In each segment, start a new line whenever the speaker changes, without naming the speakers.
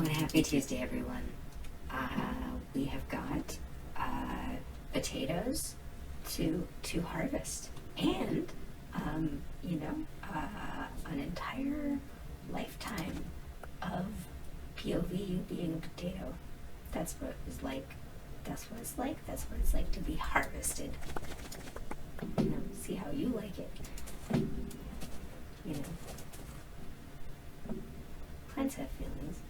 and happy Tuesday, everyone. We have got potatoes to harvest, and an entire lifetime of POV being a potato. That's what it's like. That's what it's like. That's what it's like to be harvested. See how you like it. Plants have feelings.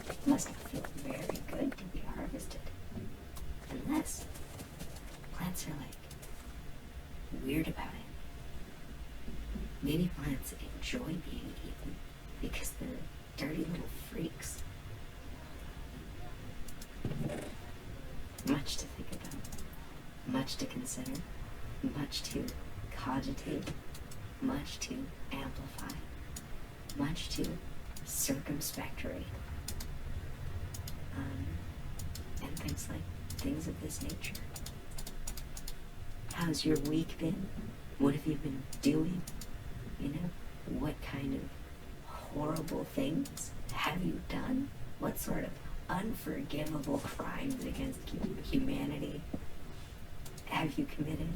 It must not feel very good to be harvested. Unless plants are weird about it. Maybe plants enjoy being eaten because they're dirty little freaks. Much to think about, much to consider, much to cogitate, much to amplify, much to circumspectorate, and things of this nature. How's your week been? What have you been doing? What kind of horrible things have you done? What sort of unforgivable crimes against humanity have you committed?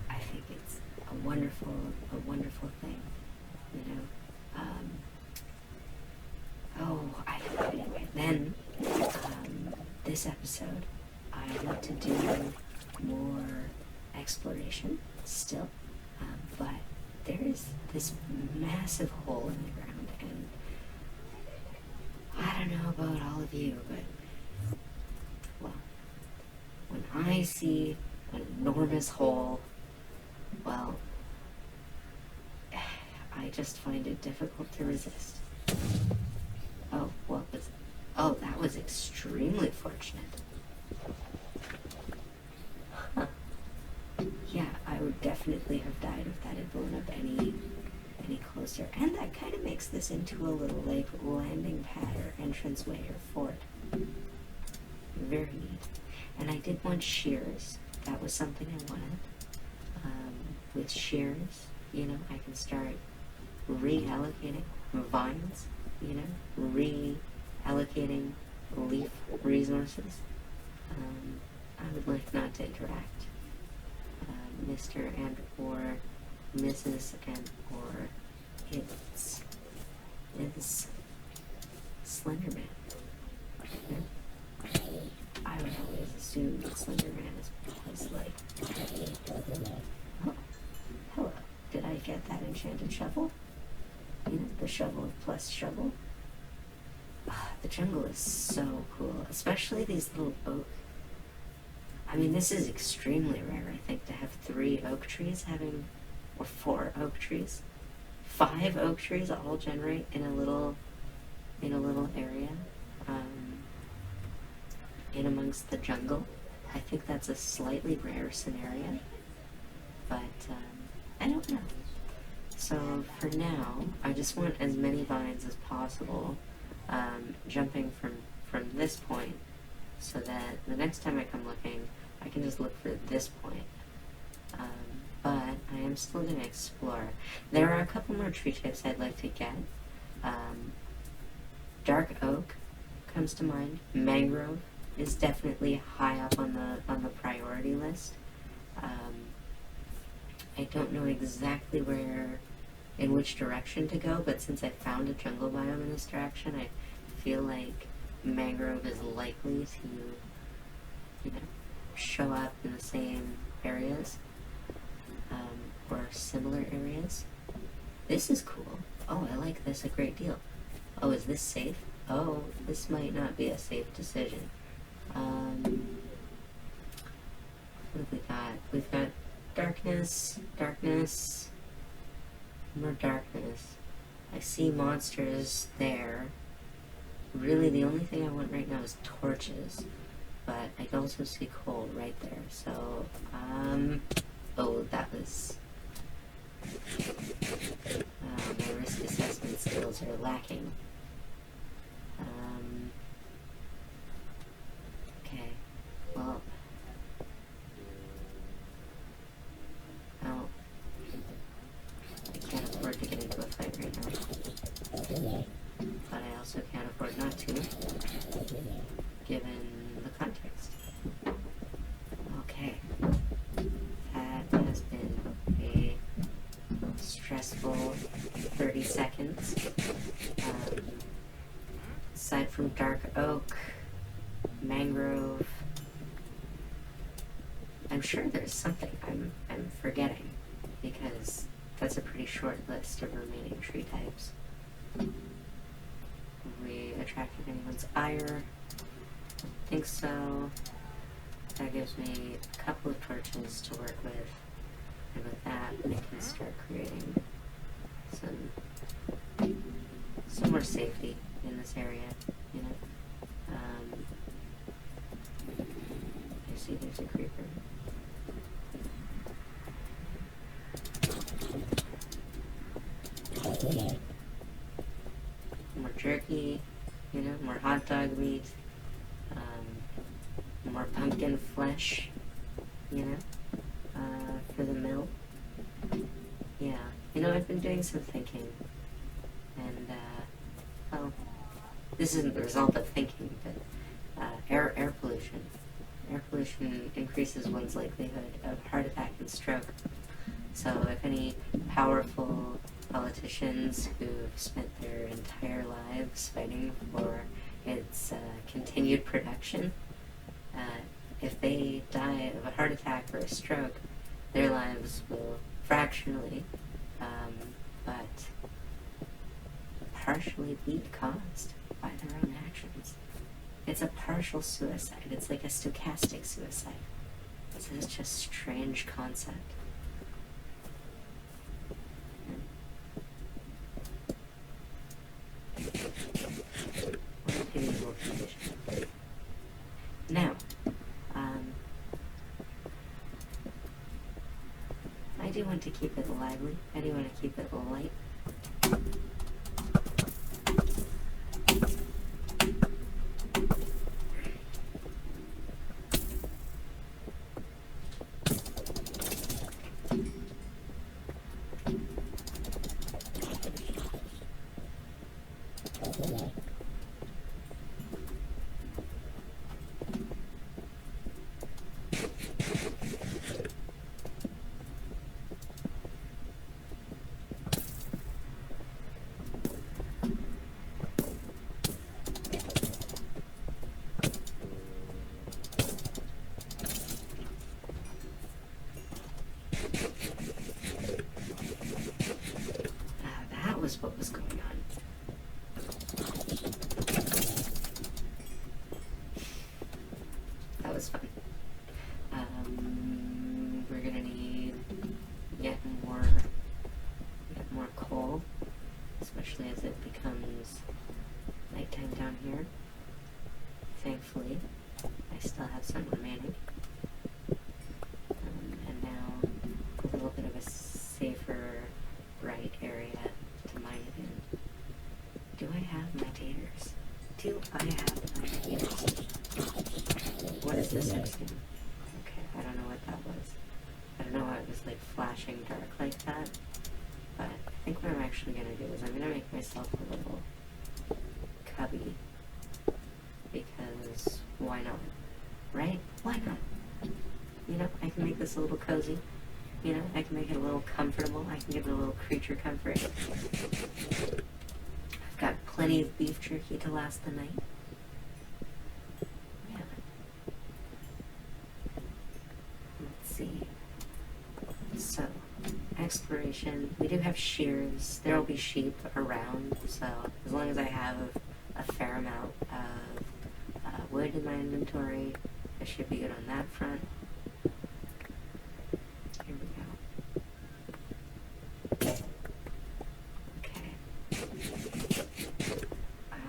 I think it's a wonderful thing, Anyway, then, this episode, I want to do more exploration still, but there is this massive hole in the ground, and I don't know about all of you, but, well, when I see an enormous hole, well, I just find it difficult to resist. Oh, that was extremely fortunate. Huh. Yeah, I would definitely have died if that had blown up any closer. And that kind of makes this into a little landing pad or entranceway or fort. Very neat. And I did want shears. That was something I wanted. With shears, I can start reallocating vines, reallocating leaf resources. I would like not to interact. Mr. and or Mrs. and or is Slenderman. I would always assume that Slenderman was oh, hello. Did I get that enchanted shovel? The shovel of plus shovel. The jungle is so cool, especially these little oak. I mean, this is extremely rare, I think, to have 3 oak trees or 4 oak trees. 5 oak trees all generate in a little area, in amongst the jungle. I think that's a slightly rare scenario, but I don't know. So for now, I just want as many vines as possible, jumping from this point, so that the next time I come looking, I can just look for this point. But I am still going to explore. There are a couple more tree types I'd like to get. Dark oak comes to mind. Mangrove is definitely high up on the priority list. I don't know exactly in which direction to go, but since I found a jungle biome in this direction, I feel like mangrove is likely to, show up in the same areas, or similar areas. This is cool. Oh, I like this a great deal. Oh, is this safe? Oh, this might not be a safe decision. What have we got? We've got darkness, more darkness. I see monsters there. Really, the only thing I want right now is torches, but I also see coal right there. So, oh, that was, my risk assessment skills are lacking. Okay, given the context. Okay. That has been a stressful 30 seconds. Aside from dark oak, mangrove, I'm sure there's something I'm forgetting, because that's a pretty short list of remaining tree types. Have we attracted anyone's ire? I think so. That gives me a couple of torches to work with, and with that I can start creating some more safety in this area, you know. I see there's a creeper. More jerky, you know, more hot dog meat, more pumpkin flesh, you know, for the mill. Yeah, you know, I've been doing some thinking, and, well, this isn't the result of thinking, but air pollution. Air pollution increases one's likelihood of heart attack and stroke. So if any powerful politicians who've spent their entire lives fighting for its continued production, if they die of a heart attack or a stroke, their lives will fractionally, but partially be caused by their own actions. It's a partial suicide. It's like a stochastic suicide. It's such a strange concept. What a pitiable condition. Now, I do want to keep it lively. I do want to keep it light. Was what was going on. That was fun. We're gonna need yet more coal, especially as it becomes nighttime down here. Thankfully, I still have some remaining. And now a little bit of a safer, bright area to mine it in. Do I have my taters? Do I have my taters? What is this thing? Okay, I don't know what that was. I don't know why it was like flashing dark like that. But I think what I'm actually gonna do is I'm gonna make myself a little cubby. Because why not? Right? Why not? You know, I can make this a little cozy. You know, I can make it a little comfortable. I can give it a little creature comfort. I've got plenty of beef jerky to last the night. Yeah. Let's see. So, exploration. We do have shears. There will be sheep around, so as long as I have a fair amount of wood in my inventory, I should be good on that front. Here we go. Okay.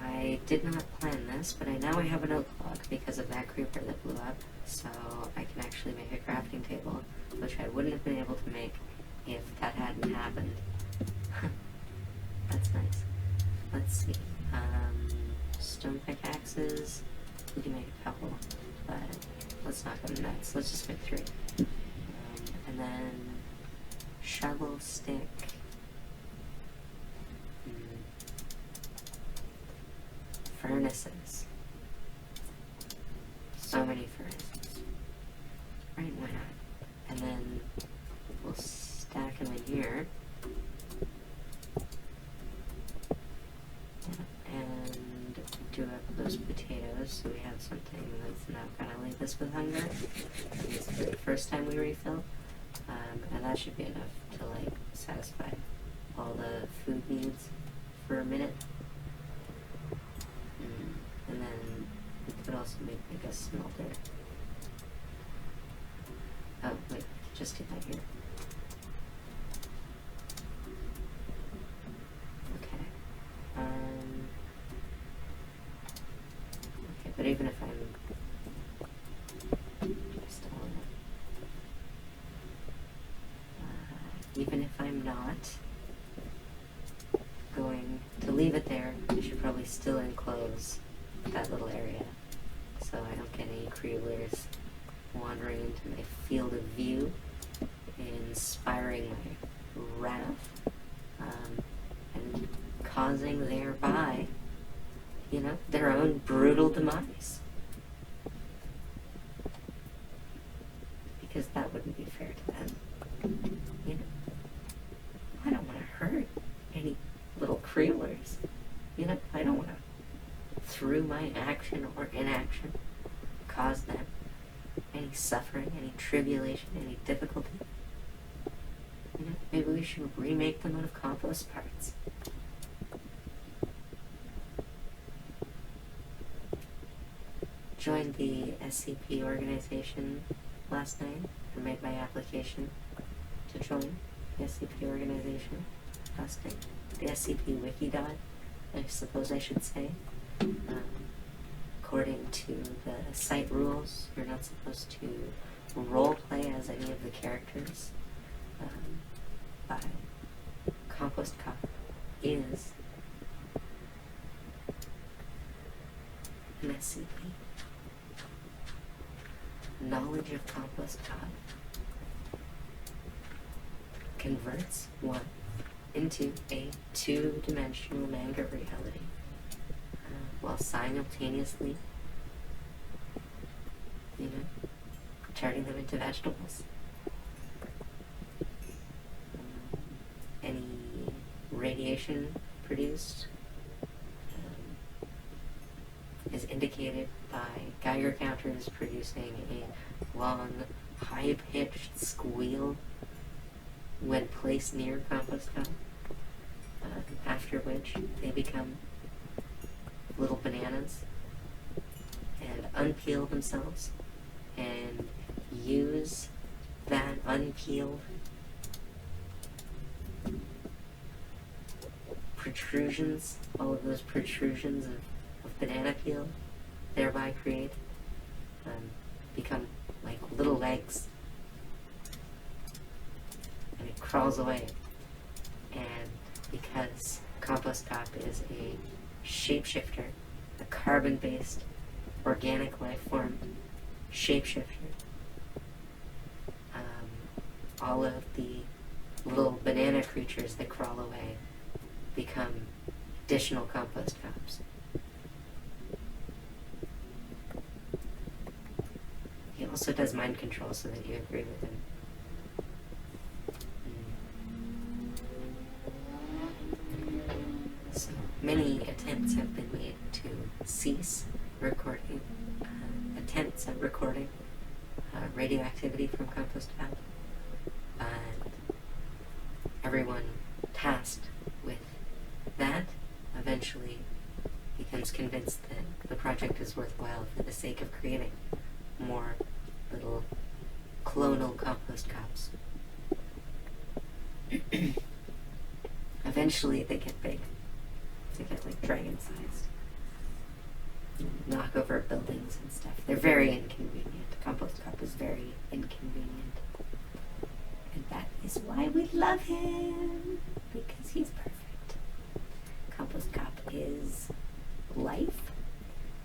I did not plan this, but I now have an oak log because of that creeper that blew up, so I can actually make a crafting table, which I wouldn't have been able to make if that hadn't happened. That's nice. Let's see. Stone pickaxes. We can make a couple, but let's not go nuts. Let's just make 3. And then shovel stick. Furnaces. so many furnaces. Right, why not? And then we'll stack them in here. And do up those potatoes so we have something that's not going to leave us with hunger. This is the first time we refill. And that should be enough to like satisfy all the food needs for a minute. And then we could also make a smelter. Oh, wait, just do that here. Okay. Okay, but even if I'm still on it, even if I'm not going to leave it there, I should probably still enclose that little area so I don't get any creelers wandering into my field of view, inspiring my wrath, and causing thereby, their own brutal demise. Because that wouldn't be fair to them. I don't want to hurt any little creelers. I don't want to, through my action or inaction, cause them any suffering, any tribulation, any difficulty. Maybe we should remake them out of compost parts. Joined the SCP organization last night and made my application to join the SCP organization last night. The SCP Wikidot, I suppose I should say. According to the site rules, you're not supposed to roleplay as any of the characters. But Compost Cop is an SCP. Knowledge of Compost Cop converts one into a two-dimensional manga reality, while simultaneously, turning them into vegetables. Any radiation produced is indicated by Geiger counters producing a long, high-pitched squeal when placed near compost dump, after which they become little bananas and unpeel themselves and use that unpeeled protrusions, all of those protrusions of banana peel, thereby become like little legs, and it crawls away. And because Compost Cop is a shapeshifter, a carbon-based organic life form shapeshifter, all of the little banana creatures that crawl away become additional Compost Cops. He also does mind control so that you agree with him. So many attempts have been made to cease recording, attempts at recording radioactivity from Compost Cop, and everyone tasked with that eventually becomes convinced that the project is worthwhile for the sake of creating more little clonal Compost Cops. Eventually they get big. They get like dragon-sized. Knock over buildings and stuff. They're very inconvenient. Compost Cop is very inconvenient. And that is why we love him. Because he's perfect. Compost Cop is life.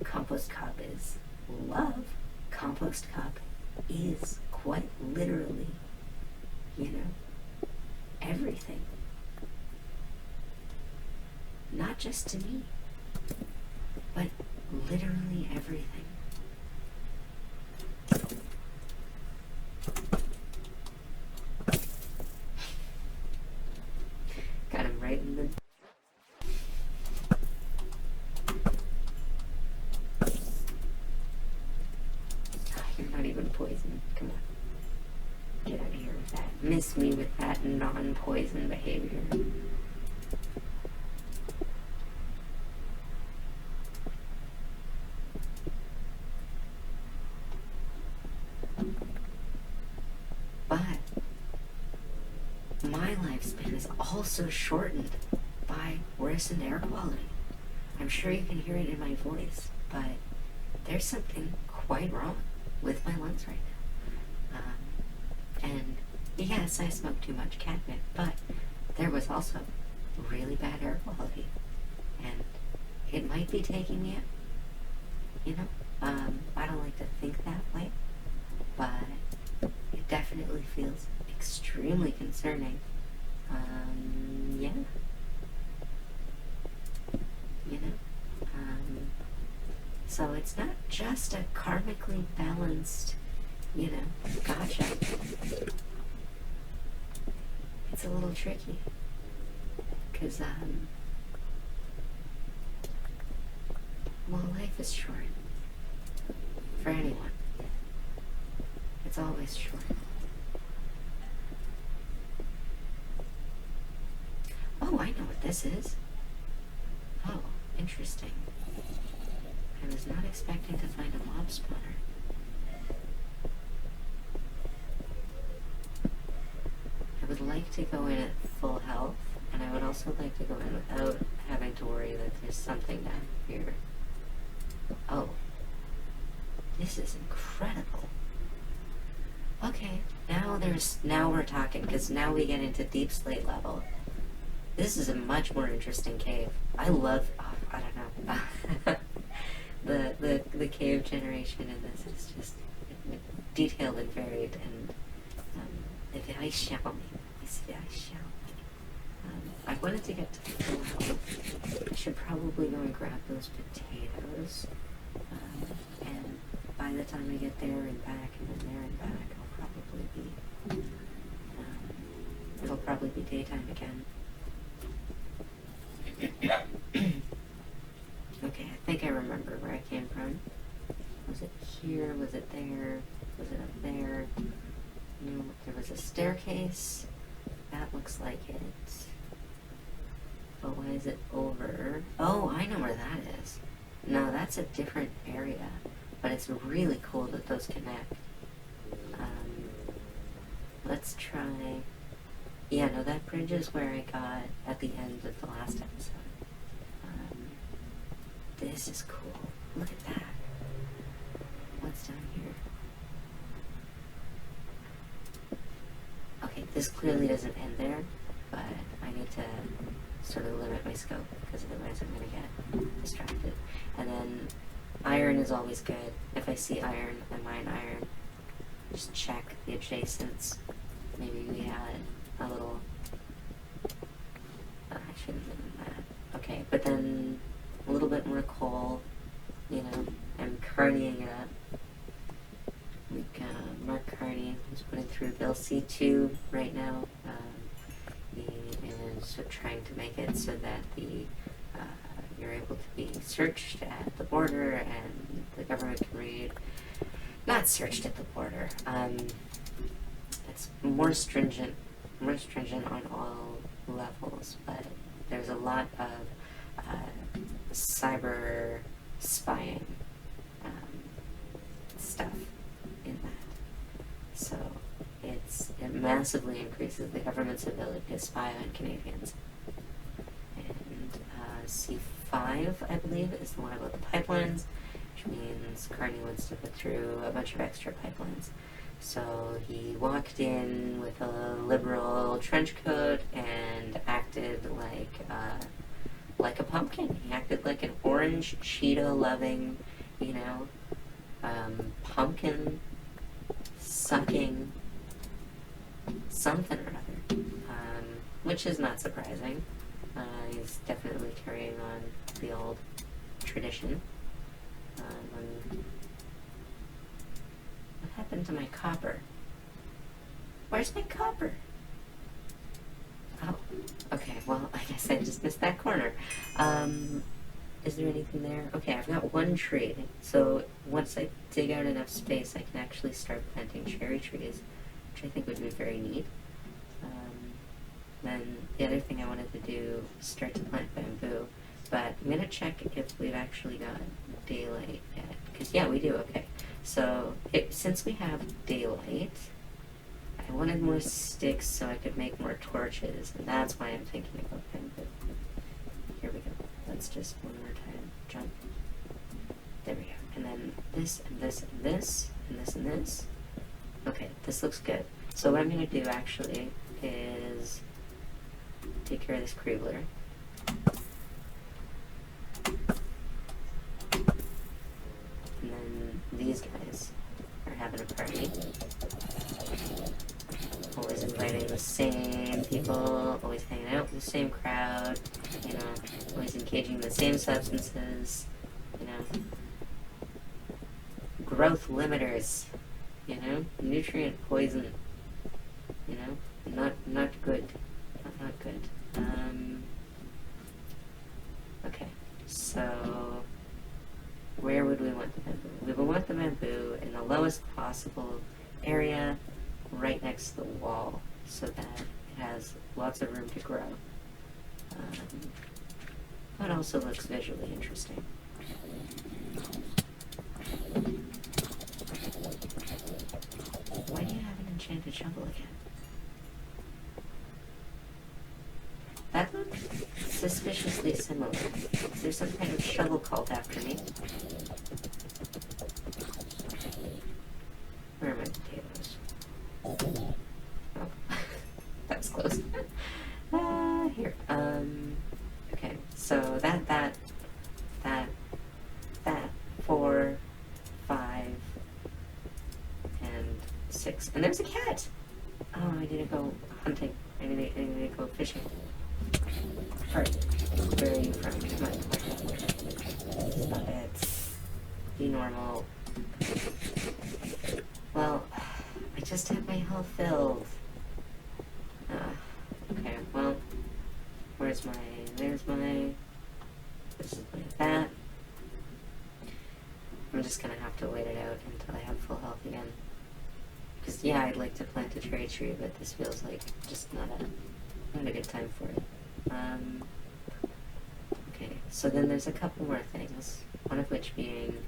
Compost Cop is love. Compost Cop is quite literally, everything. Not just to me, but literally everything. been poisoned. Come on. Get out of here with that. Miss me with that non-poison behavior. But my lifespan is also shortened by worsened air quality. I'm sure you can hear it in my voice, but there's something quite wrong with my lungs right now. And yes, I smoked too much catnip, but there was also really bad air quality. And it might be taking me out. You know, I don't like to think that way, but it definitely feels extremely concerning. Yeah. You know? So it's not just a karmically balanced, you know, gotcha. It's a little tricky. Because, well, life is short. For anyone. It's always short. Oh, I know what this is. Oh, interesting. I was not expecting to find a mob spawner. I would like to go in at full health, and I would also like to go in without having to worry that there's something down here. Oh. This is incredible. Okay, now we're talking, because now we get into deep slate level. This is a much more interesting cave. I love, I don't know, the cave generation in this is just detailed and varied, and very charming. It's very charming. I wanted to get to full health. I should probably go and grab those potatoes, and by the time I get there and back, and then there and back, it'll probably be daytime again. Okay, I think I remember where I came from. Was it here? Was it there? Was it up there? No, there was a staircase. That looks like it. But why is it over? Oh, I know where that is. No, that's a different area. But it's really cool that those connect. Let's try... Yeah, no, that bridge is where I got at the end of the last episode. This is cool. Look at that. What's down here? Okay, this clearly doesn't end there, but I need to sort of limit my scope, because otherwise I'm going to get distracted. And then iron is always good. If I see iron, I mine iron. Just check the adjacents. Maybe we had a little... I shouldn't have done that. Okay, but then a little bit more coal, you know, I'm carnying it up. We've got Mark Carney, who's putting through Bill C2 right now. He is trying to make it so that you're able to be searched at the border, and the government can read. Not searched at the border. It's more stringent on all levels, but there's a lot of cyber spying stuff in that. So it massively increases the government's ability to spy on Canadians. And C5, I believe, is the one about the pipelines, which means Carney wants to put through a bunch of extra pipelines. So he walked in with a liberal trench coat and acted like a pumpkin. He acted like an orange Cheeto-loving, you know, pumpkin sucking something or other, which is not surprising. He's definitely carrying on the old tradition. What happened to my copper? Where's my copper? Oh, okay, well, I guess I just missed that corner. Is there anything there? Okay, I've got one tree. So once I dig out enough space, I can actually start planting cherry trees, which I think would be very neat. Then the other thing I wanted to do is start to plant bamboo. But I'm going to check if we've actually got daylight yet. Because, yeah, we do. Okay. So since we have daylight, I wanted more sticks so I could make more torches. And that's why I'm thinking about bamboo. Here we go. Let's just one more time jump. There we go. And then this and this and this and this and this. Okay, this looks good. So what I'm going to do actually is take care of this Krugler. And then these guys are having a party. Always inviting the same people, always hanging out with the same crowd, you know, always engaging in the same substances, you know. Growth limiters, you know, nutrient poison, you know, not good. Not good. Okay, so where would we want the bamboo? We would want the bamboo in the lowest possible area right next to the wall so that it has lots of room to grow. But also looks visually interesting. Why do you have an enchanted shovel again? That looked suspiciously similar. Is there some kind of shovel cult after me? Where are my potatoes? Oh, that was close. Here. Okay, so that, 4, 5, and 6. And there's a cat! Oh, I need to go hunting. I need to go fishing. Alright, where are you from? Come on. Stop it. Be normal. Well, I just had my health filled. Okay, well, there's my, this is my that. I'm just gonna have to wait it out until I have full health again. Because, yeah, I'd like to plant a cherry tree, but this feels like just not a good time for it. Okay, so then there's a couple more things, one of which being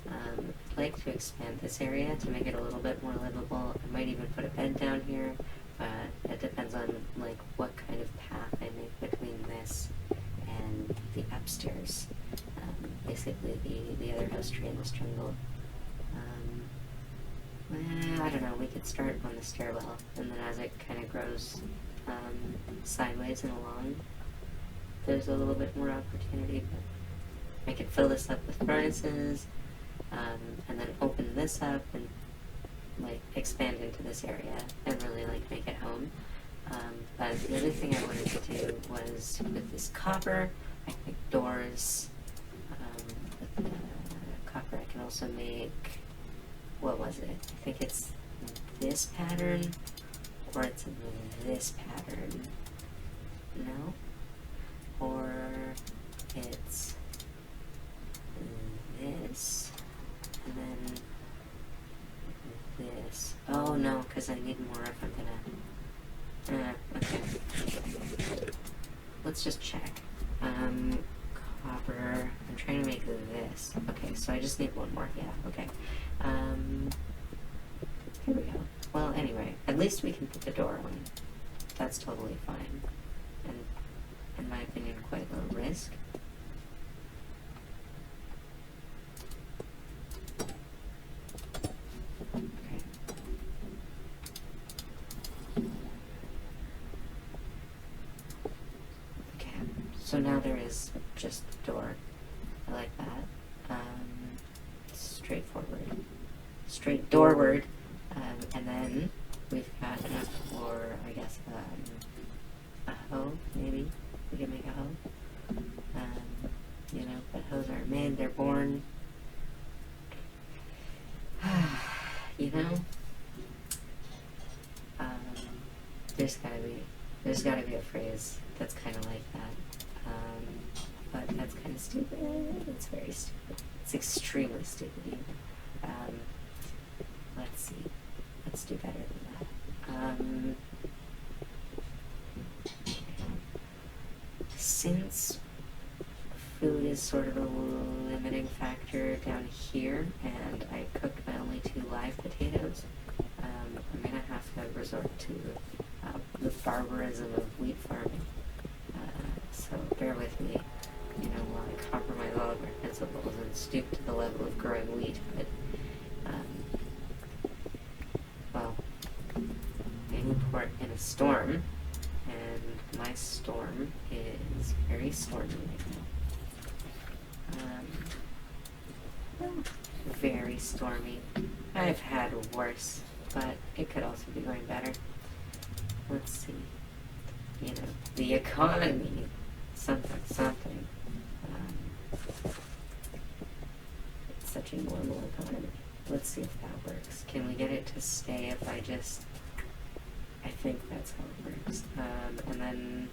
I'd like to expand this area to make it a little bit more livable. I might even put a bed down here, but it depends on like what kind of path I make between this and the upstairs. Basically the other house tree in this jungle. I don't know, we could start on the stairwell, and then as it kind of grows sideways and along, there's a little bit more opportunity. But I could fill this up with furnaces, and then open this up and like expand into this area and really like make it home. But the other thing I wanted to do was with this copper, I can make doors. With the copper, I can also make, what was it? I think it's this pattern, or it's this pattern. No? Or it's this, and then this. Oh no, because I need more if I'm gonna. Okay. Let's just check. Copper. I'm trying to make this. Okay, so I just need one more. Yeah, okay. Here we go. Well, anyway, at least we can put the door on. That's totally fine. And, in my opinion, quite low risk. Okay. Okay, so now there is just the door. I like that. Straightforward. Straight doorward. And then we've got enough for, I guess, a hoe, maybe. We can make a hoe. You know, but hoes aren't made, they're born. You know? There's gotta be a phrase that's kind of like that. but that's kind of stupid. It's very stupid. It's extremely stupid even. Let's see. Let's do better than that. Since food is sort of a limiting factor down here, and I cooked my only 2 live potatoes, I'm gonna have to resort to the barbarism of wheat farming. So bear with me, while I compromise all of our principles and stoop to the level of growing wheat. But well, any port in a storm, and my storm is very stormy right now. Very stormy. I've had worse, but it could also be going better. Let's see. The economy, something. It's such a normal economy. Let's see if that works. Can we get it to stay if I think that's how it works. And then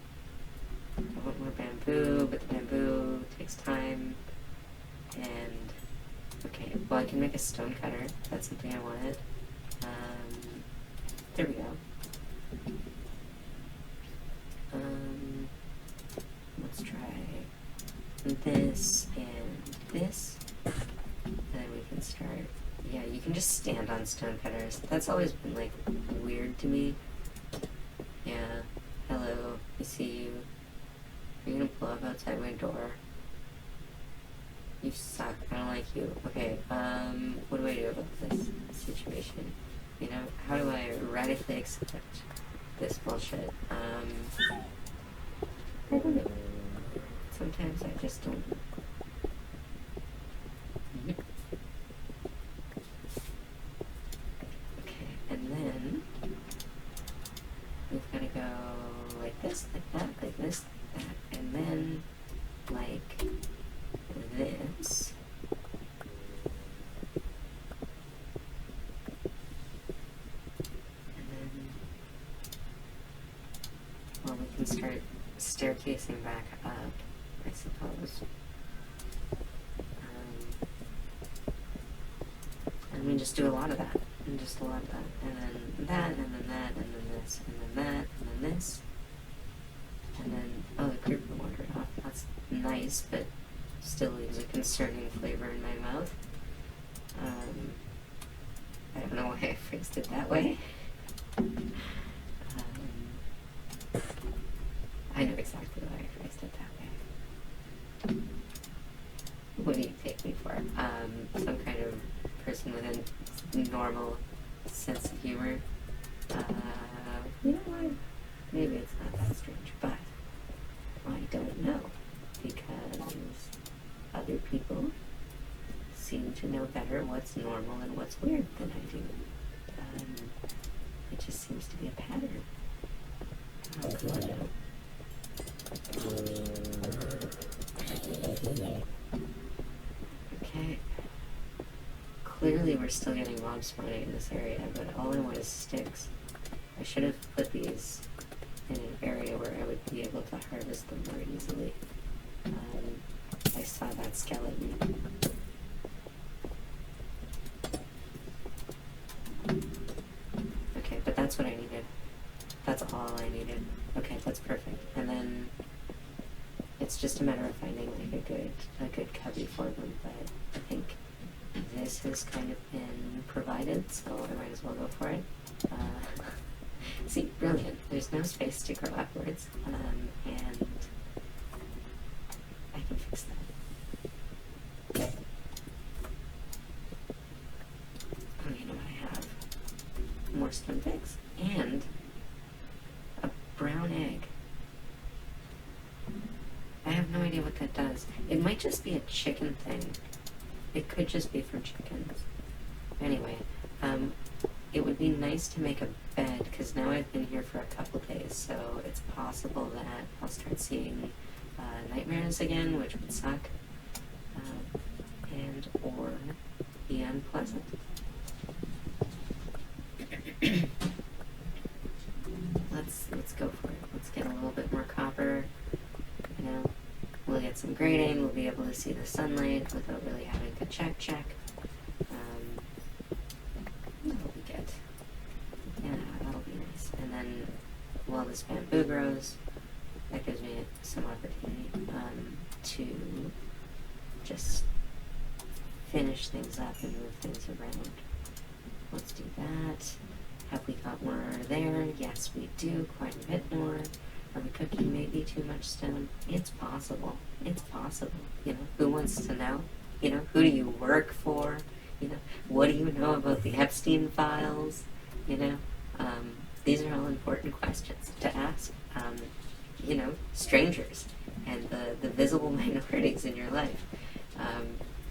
I want more bamboo, but the bamboo takes time. And okay, well, I can make a stone cutter. That's something I wanted. There we go. Let's try this and this. And then we can start. Yeah, you can just stand on stone cutters. That's always been, like, weird to me. Yeah. Hello. I see you. Are you gonna pull up outside my door? You suck. I don't like you. Okay, what do I do about this situation? How do I radically accept this bullshit? I don't know. Sometimes I just don't. Okay, and then we've got to go like this, like that, like this, like that, and then like this. And then, well, we can start staircasing back up, I suppose. And we just do a lot of that, and just a lot of that, and then that, and then that, and then this, and then that, and then this. And then, oh, the creeper wandered off. That's nice, but still leaves a concerning flavor in my mouth. I don't know why I phrased it that way. I know exactly why I phrased it that way. What do you take me for? Some kind of person with a normal sense of humor. You know what? Maybe it's not that strange, but I don't know, because other people seem to know better what's normal and what's weird than I do. It just seems to be a pattern. Oh, come on now. Okay. Clearly we're still getting mobs spawning in this area, but all I want is sticks. I should have put these in an area where I would be able to harvest them more easily. I saw that skeleton. Okay, but that's what I needed. That's all I needed. Okay, that's perfect. And then it's just a matter of finding like a good cubby for them, but I think this has kind of been provided, so I might as well go for it. See, brilliant. There's no space to grow upwards, and I can fix that. Oh, you know what I have? More stone pigs and a brown egg. I have no idea what that does. It might just be a chicken thing. It could just be for chickens. Anyway, it would be nice to make a bed, because now I've been here for a couple days, so it's possible that I'll start seeing nightmares again, which would suck, and or be unpleasant. Let's go for it. Let's get a little bit more copper. We'll get some grading, we'll be able to see the sunlight without really having to check. That'll be good. Yeah, that'll be nice. And then while this bamboo grows, that gives me some opportunity to just finish things up and move things around. Let's do that. Have we got more there? Yes, we do. Quite a bit more. Are we cooking maybe too much stone? It's possible. It's possible. You know, who wants to know? You know, who do you work for? You know, what do you know about the Epstein files? You know, these are all important questions to ask. You know, strangers and the visible minorities in your life.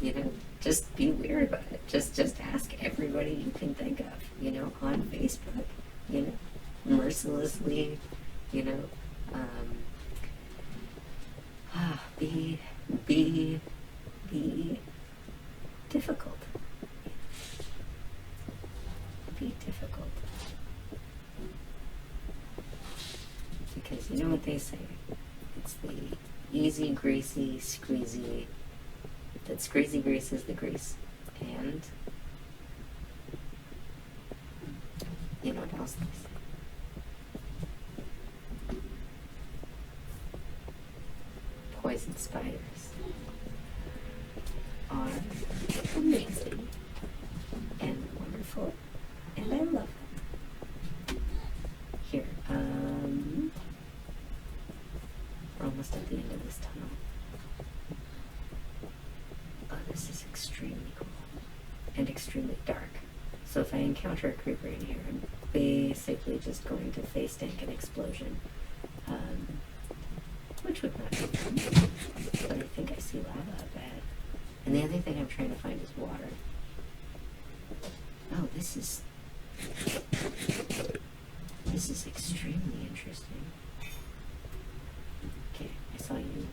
You know, just be weird about it. Just ask everybody you can think of. You know, on Facebook. You know, mercilessly. You know, be difficult. Be difficult. Because you know what they say. It's the easy, greasy, squeezy. That squeezy grease is the grease. And you know what else they say. Poison spiders are amazing and wonderful, and I love them. Here, we're almost at the end of this tunnel. Oh, this is extremely cool and extremely dark. So if I encounter a creeper in here, I'm basically just going to face tank an explosion. Which would not be fun, but I think I see lava up ahead. And the other thing I'm trying to find is water. Oh, this is extremely interesting. Okay, I saw you.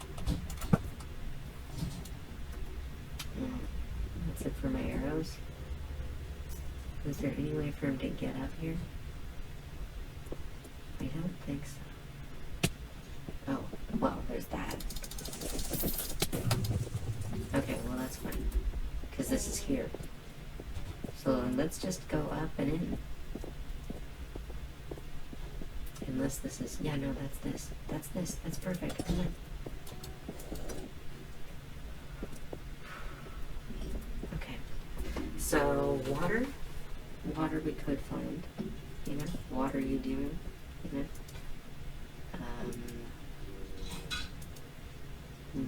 That's it for my arrows. Is there any way for him to get up here? I don't think so. Oh, well, there's that. Okay, well that's fine. Because this is here. So let's just go up and in. Unless this is... Yeah, no, that's this. That's this. That's perfect. Come on. Okay. So, water. Water we could find. You know? Water you do. You know?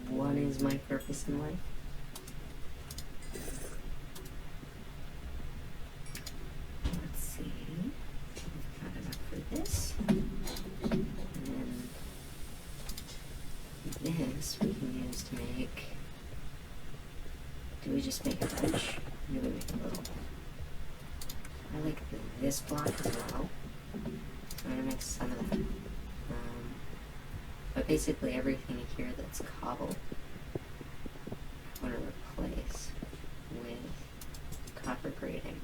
What is my purpose in life? Let's see. We've got enough for this. And then this we can use to make... Do we just make a bunch? Or do we make a little? I like this block as well. So I'm going to make some of that. But basically everything here that's cobble, I want to replace with copper grating.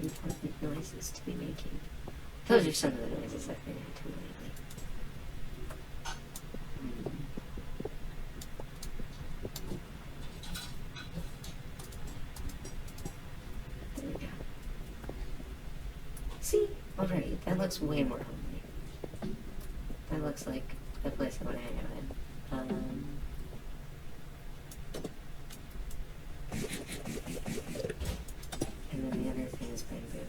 Important noises to be making. Those are some of the noises I've been into lately. See? Already, that looks way more homely. That looks like the place I want to hang out in. And then the other thing is bamboo.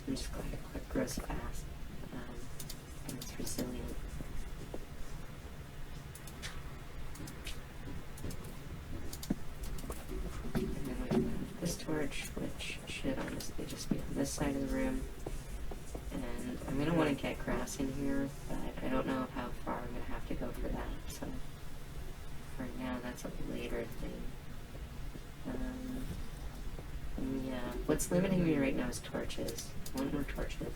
I'm just glad it grows fast, and it's resilient. And then we have this torch, which should honestly just be on this side of the room, and I'm I'm gonna want to get grass in here, but I don't know how far I'm gonna have to go for that. So for now, that's a later thing. Yeah, what's limiting me right now is torches. I want more torches.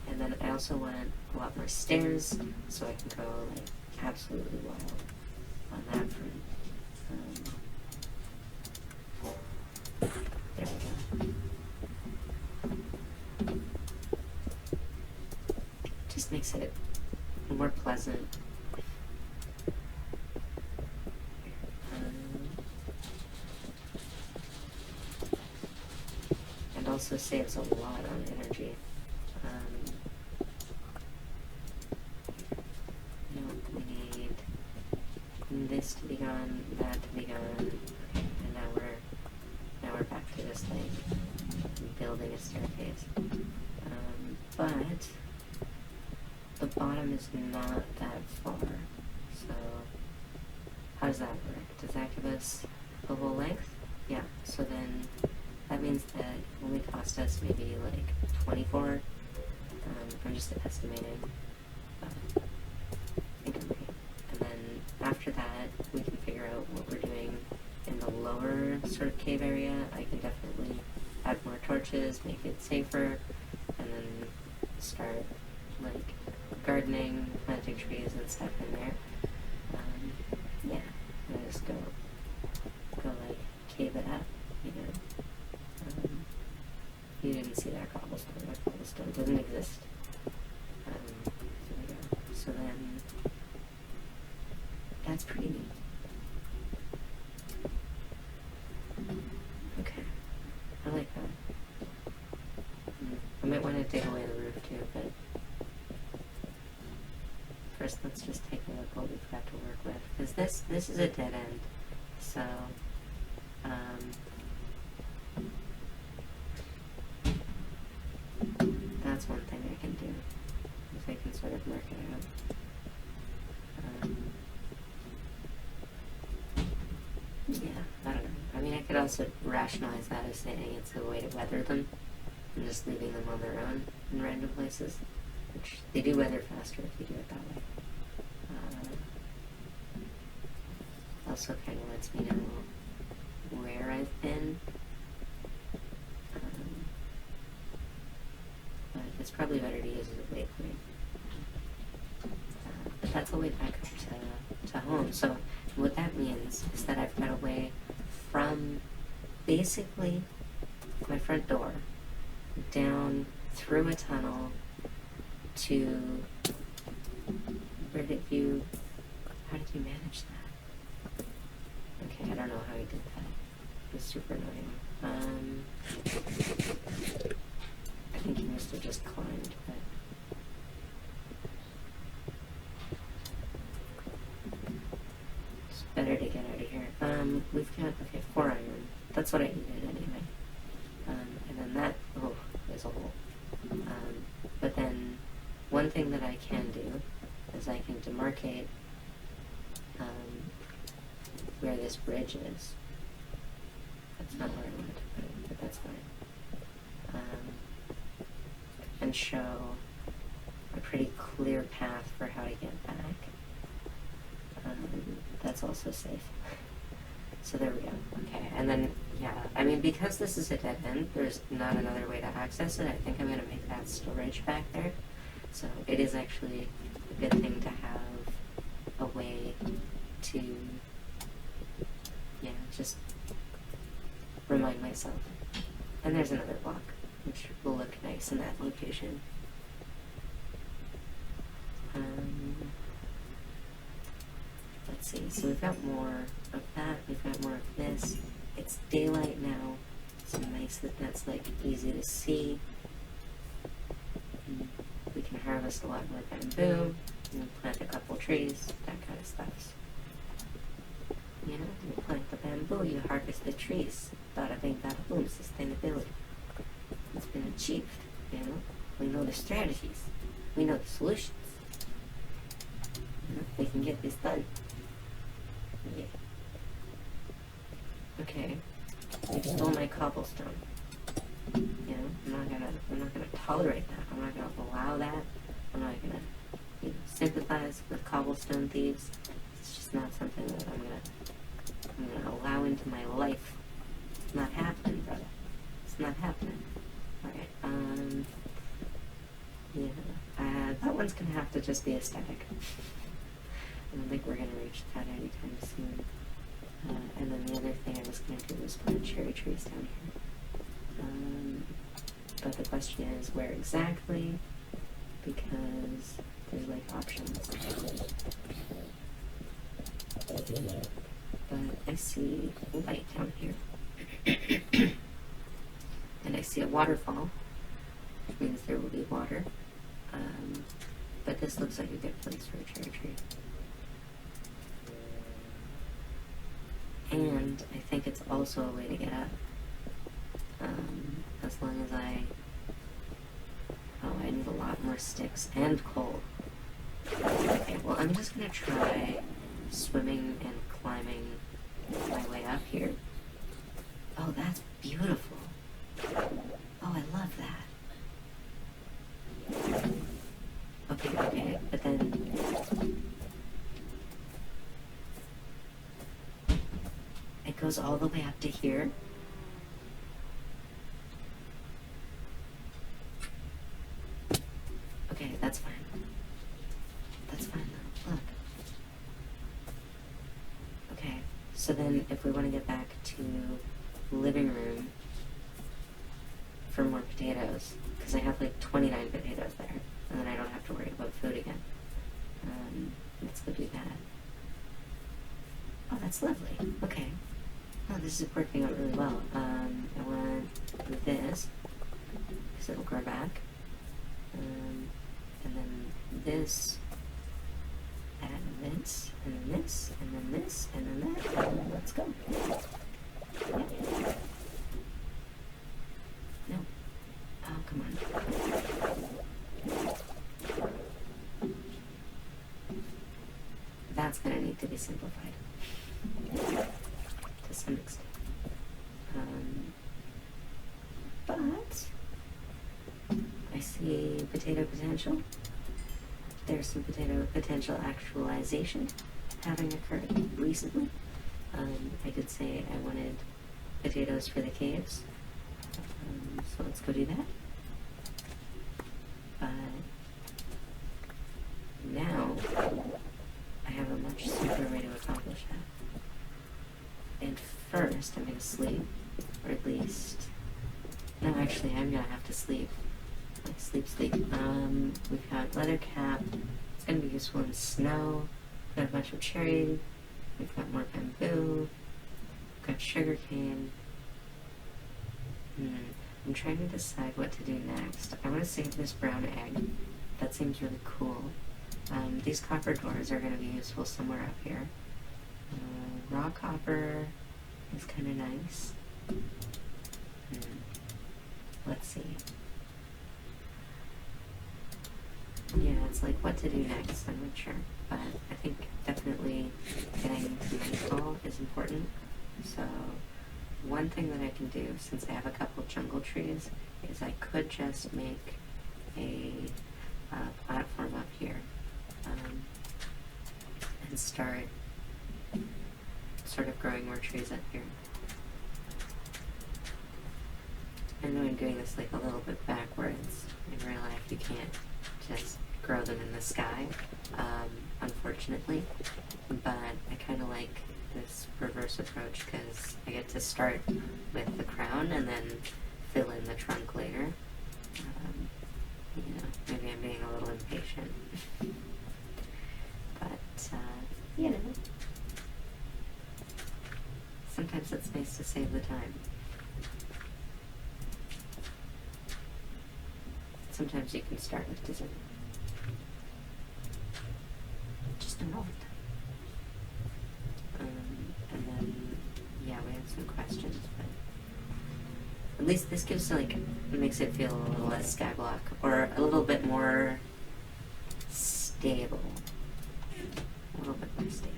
And then I also want a lot more stairs, so I can go like absolutely wild on that front. There we go. Just makes it more pleasant. And also saves a lot on energy. We need this to be gone, that to be gone, and now we're back to just like building a staircase. But the bottom is not that far, so how does that work? Does that give us the whole length? Yeah, so then that means that it only cost us maybe like 24. I'm just estimating. I think I'm right. And then after that, we can figure out what we're doing in the lower sort of cave area. I can definitely add more torches, make it safer, and then start like gardening, planting trees and stuff in there. Yeah, and just go like cave it up, you know. You didn't see that cobblestone. That cobblestone doesn't exist. There we go. So then, that's pretty neat. Okay, I like that. I might want to dig away the roof too, but first let's just take a look what we've got to work with. Because this is a dead end, so that's one thing I can do, if I can sort of work it out. Yeah, I don't know. I mean, I could also rationalize that as saying it's a way to weather them, and just leaving them on their own in random places, which they do weather faster if you do it that way. Also kind of lets me know where I've been. But it's probably better to use as a waypoint. But that's a way back up to home. So what that means is that I've got a way from basically my front door down through a tunnel to how did you manage that? Okay, I don't know how he did that. It was super annoying. I think he must have just climbed, but it's better to get out of here. We've got, okay, 4 iron. That's what I needed anyway. And then that, oh, there's a hole. But then one thing that I can do is I can demarcate where this bridge is. That's not where I wanted to put it, but that's fine. And show a pretty clear path for how to get back. That's also safe. So there we go. Okay, and then, yeah, I mean, because this is a dead end, there's not another way to access it. I think I'm going to make that storage back there. So it is actually a good thing to have a way to, yeah, just remind myself. And there's another block, which will look nice in that location. Let's see, so we've got more of that, we've got more of this. It's daylight now, so nice that that's like easy to see. We can harvest a lot more bamboo, and plant a couple trees, that kind of stuff. You know, you plant the bamboo, you harvest the trees. Bada bing, bada boom, sustainability. It's been achieved, you know. We know the strategies. We know the solutions. You know, we can get this done. Yeah. Okay. You stole my cobblestone. You know? I'm not gonna tolerate that. I'm not gonna allow that. I'm not gonna, sympathize with cobblestone thieves. It's just not something that I'm gonna allow into my life. It's not happening, brother. It's not happening. Alright, that one's gonna have to just be aesthetic. I don't think we're gonna reach that anytime soon. And then the other thing I was gonna do was plant cherry trees down here. But the question is where exactly, because there's like options. But I see light down here. And I see a waterfall, which means there will be water. But this looks like a good place for a cherry tree. And I think it's also a way to get up. As long as I need a lot more sticks and coal. Okay, well I'm just gonna try swimming and climbing my way up here. Oh, that's beautiful. Oh, I love that. Okay, but then it goes all the way up to here. Okay, that's fine. That's fine though. Look. Okay, so then if we want to get back to living room for more potatoes, because I have like 29 potatoes there, and then I don't have to worry about food again. Let's go do that. Oh, that's lovely. Okay. Oh, this is working out really well. I want this, because it'll grow back. And then this, and this, and then this, and then this, and then that, and then let's go. Yeah. No. Oh, come on. That's gonna need to be simplified. To some extent. But I see potato potential. There's some potato potential actualization having occurred recently. I could say I wanted potatoes for the caves. So let's go do that. But now I have a much simpler way to accomplish that. And first I'm going to sleep, or at least, no, actually I'm going to have to sleep. Like sleep. We've got leather cap. It's going to be useful in snow. We've got a bunch of cherry. We've got more bamboo. We've got sugar cane. I'm trying to decide what to do next. I want to save this brown egg. That seems really cool. These copper doors are going to be useful somewhere up here. Raw copper is kind of nice. Let's see. Yeah, it's like what to do next, I'm not sure. But I think definitely getting to nightfall is important. So one thing that I can do, since I have a couple jungle trees, is I could just make a platform up here and start sort of growing more trees up here. I know I'm doing this like a little bit backwards. In real life you can't just grow them in the sky, unfortunately, but I kind of like this reverse approach because I get to start with the crown and then fill in the trunk later. Maybe I'm being a little impatient. But, sometimes it's nice to save the time. Sometimes you can start with dessert. Just a moment. And then, yeah, we have some questions, but at least this gives, makes it feel a little less skyblock, or a little bit more stable. A little bit more stable.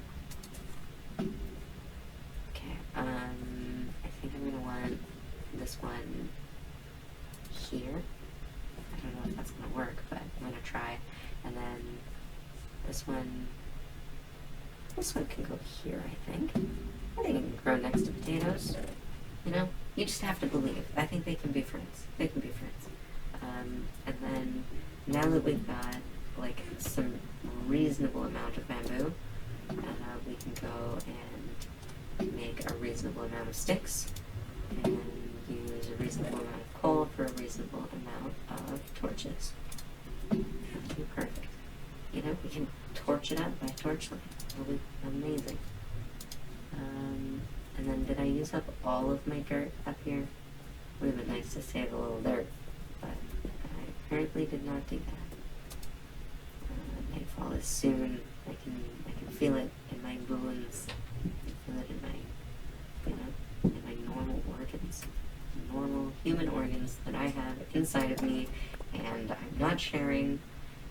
Okay, I think I'm gonna want this one here. I don't know if that's going to work, but I'm going to try. And then this one can go here, I think. I think it can grow next to potatoes. You know, you just have to believe. I think they can be friends. They can be friends. And then now that we've got like some reasonable amount of bamboo, we can go and make a reasonable amount of sticks and use a reasonable amount of coal for a reasonable amount of torches. That'll be perfect. You know, we can torch it up by torchlight. It'll be amazing. And then did I use up all of my dirt up here? Would have been nice to save a little dirt, but I apparently did not do that. Nightfall is soon. I can feel it in my bones. I can feel it in my, in my normal organs, normal human organs that I have inside of me, and I'm not sharing,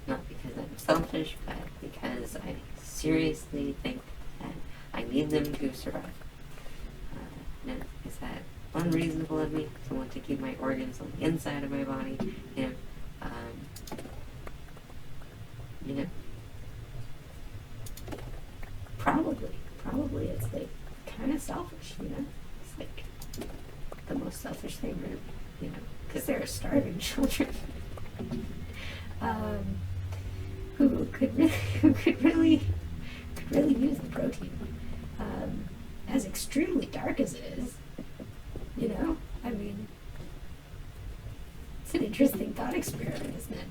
not because I'm selfish, but because I seriously think that I need them to survive. Now, is that unreasonable of me to want to keep my organs on the inside of my body? Probably it's like kind of selfish, It's like the most selfish thing, because there are starving children who could really use the protein. As extremely dark as it is, I mean, it's an interesting thought experiment, isn't it?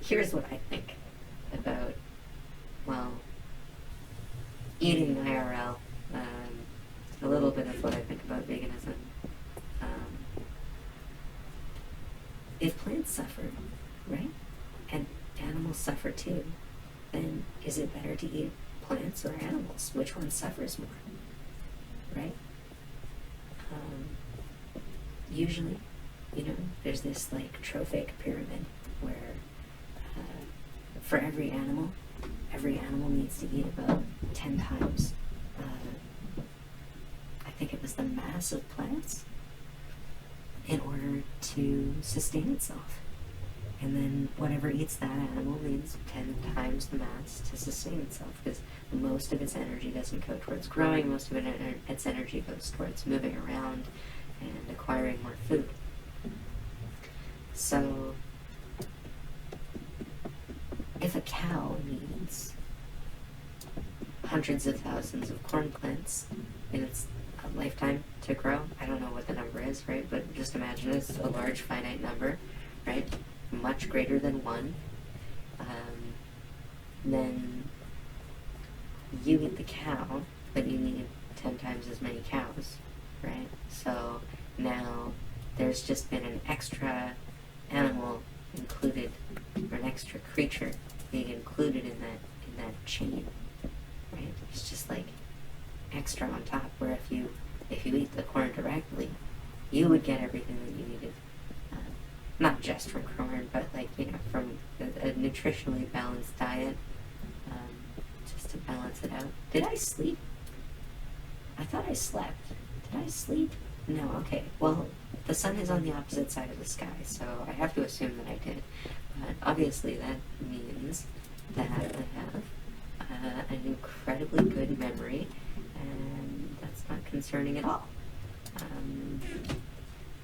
Here's what I think about, eating IRL, a little bit of what I think about veganism. If plants suffer, right, and animals suffer too, then is it better to eat plants or animals? Which one suffers more, right? Usually, there's this like trophic pyramid where for every animal needs to eat about 10 times, I think it was the mass of plants in order to sustain itself. And then whatever eats that animal needs 10 times the mass to sustain itself, because most of its energy doesn't go towards growing, most of its energy goes towards moving around and acquiring more food. So if a cow needs hundreds of thousands of corn plants in its lifetime to grow, I don't know what the number is, right? But just imagine it's a large finite number, right? Much greater than one. Then you eat the cow, but you need 10 times as many cows, right? So now there's just been an extra animal included, or an extra creature being included in that chain, right? It's just like extra on top, where if you eat the corn directly, you would get everything that you needed, not just from corn, but from a nutritionally balanced diet, just to balance it out. Did I sleep? I thought I slept. Did I sleep? No, okay. Well, the sun is on the opposite side of the sky, so I have to assume that I did. But obviously that means that I have an incredibly good memory, and that's not concerning at all.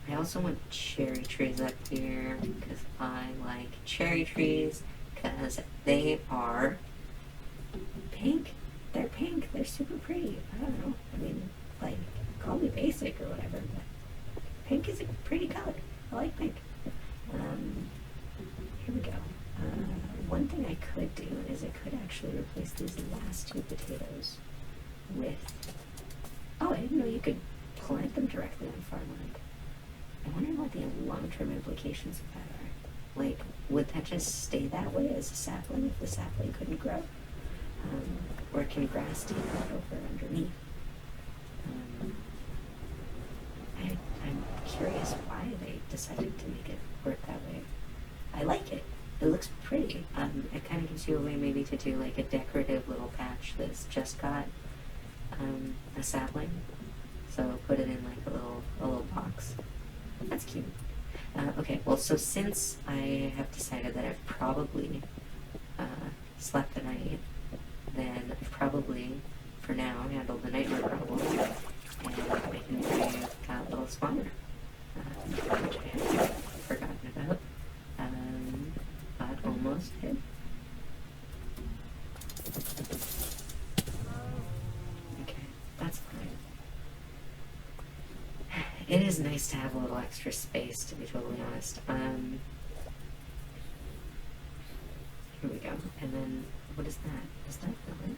I also want cherry trees up here, because I like cherry trees, because they are pink. They're pink. They're super pretty. I don't know. I mean, call me basic or whatever, but pink is a pretty color. I like pink. Here we go. One thing I could do is I could actually replace these last two potatoes with... Oh, I didn't know you could plant them directly on farmland. I wonder what the long-term implications of that are. Would that just stay that way as a sapling if the sapling couldn't grow? Or can grass take that over underneath? I'm curious why they decided to make it work that way. I like it. It looks pretty. It kind of gives you a way maybe to do a decorative little patch that's just got a sapling. So put it in a little box That's cute. Okay, well, so since I have decided that I've probably slept the night, then I've probably, for now, handled the nightmare problem, and I can bring a little spawner, which I had forgotten about, but almost did. Okay, that's fine. It is nice to have a little extra space, to be totally honest. Here we go. And then, what is that? Is that village?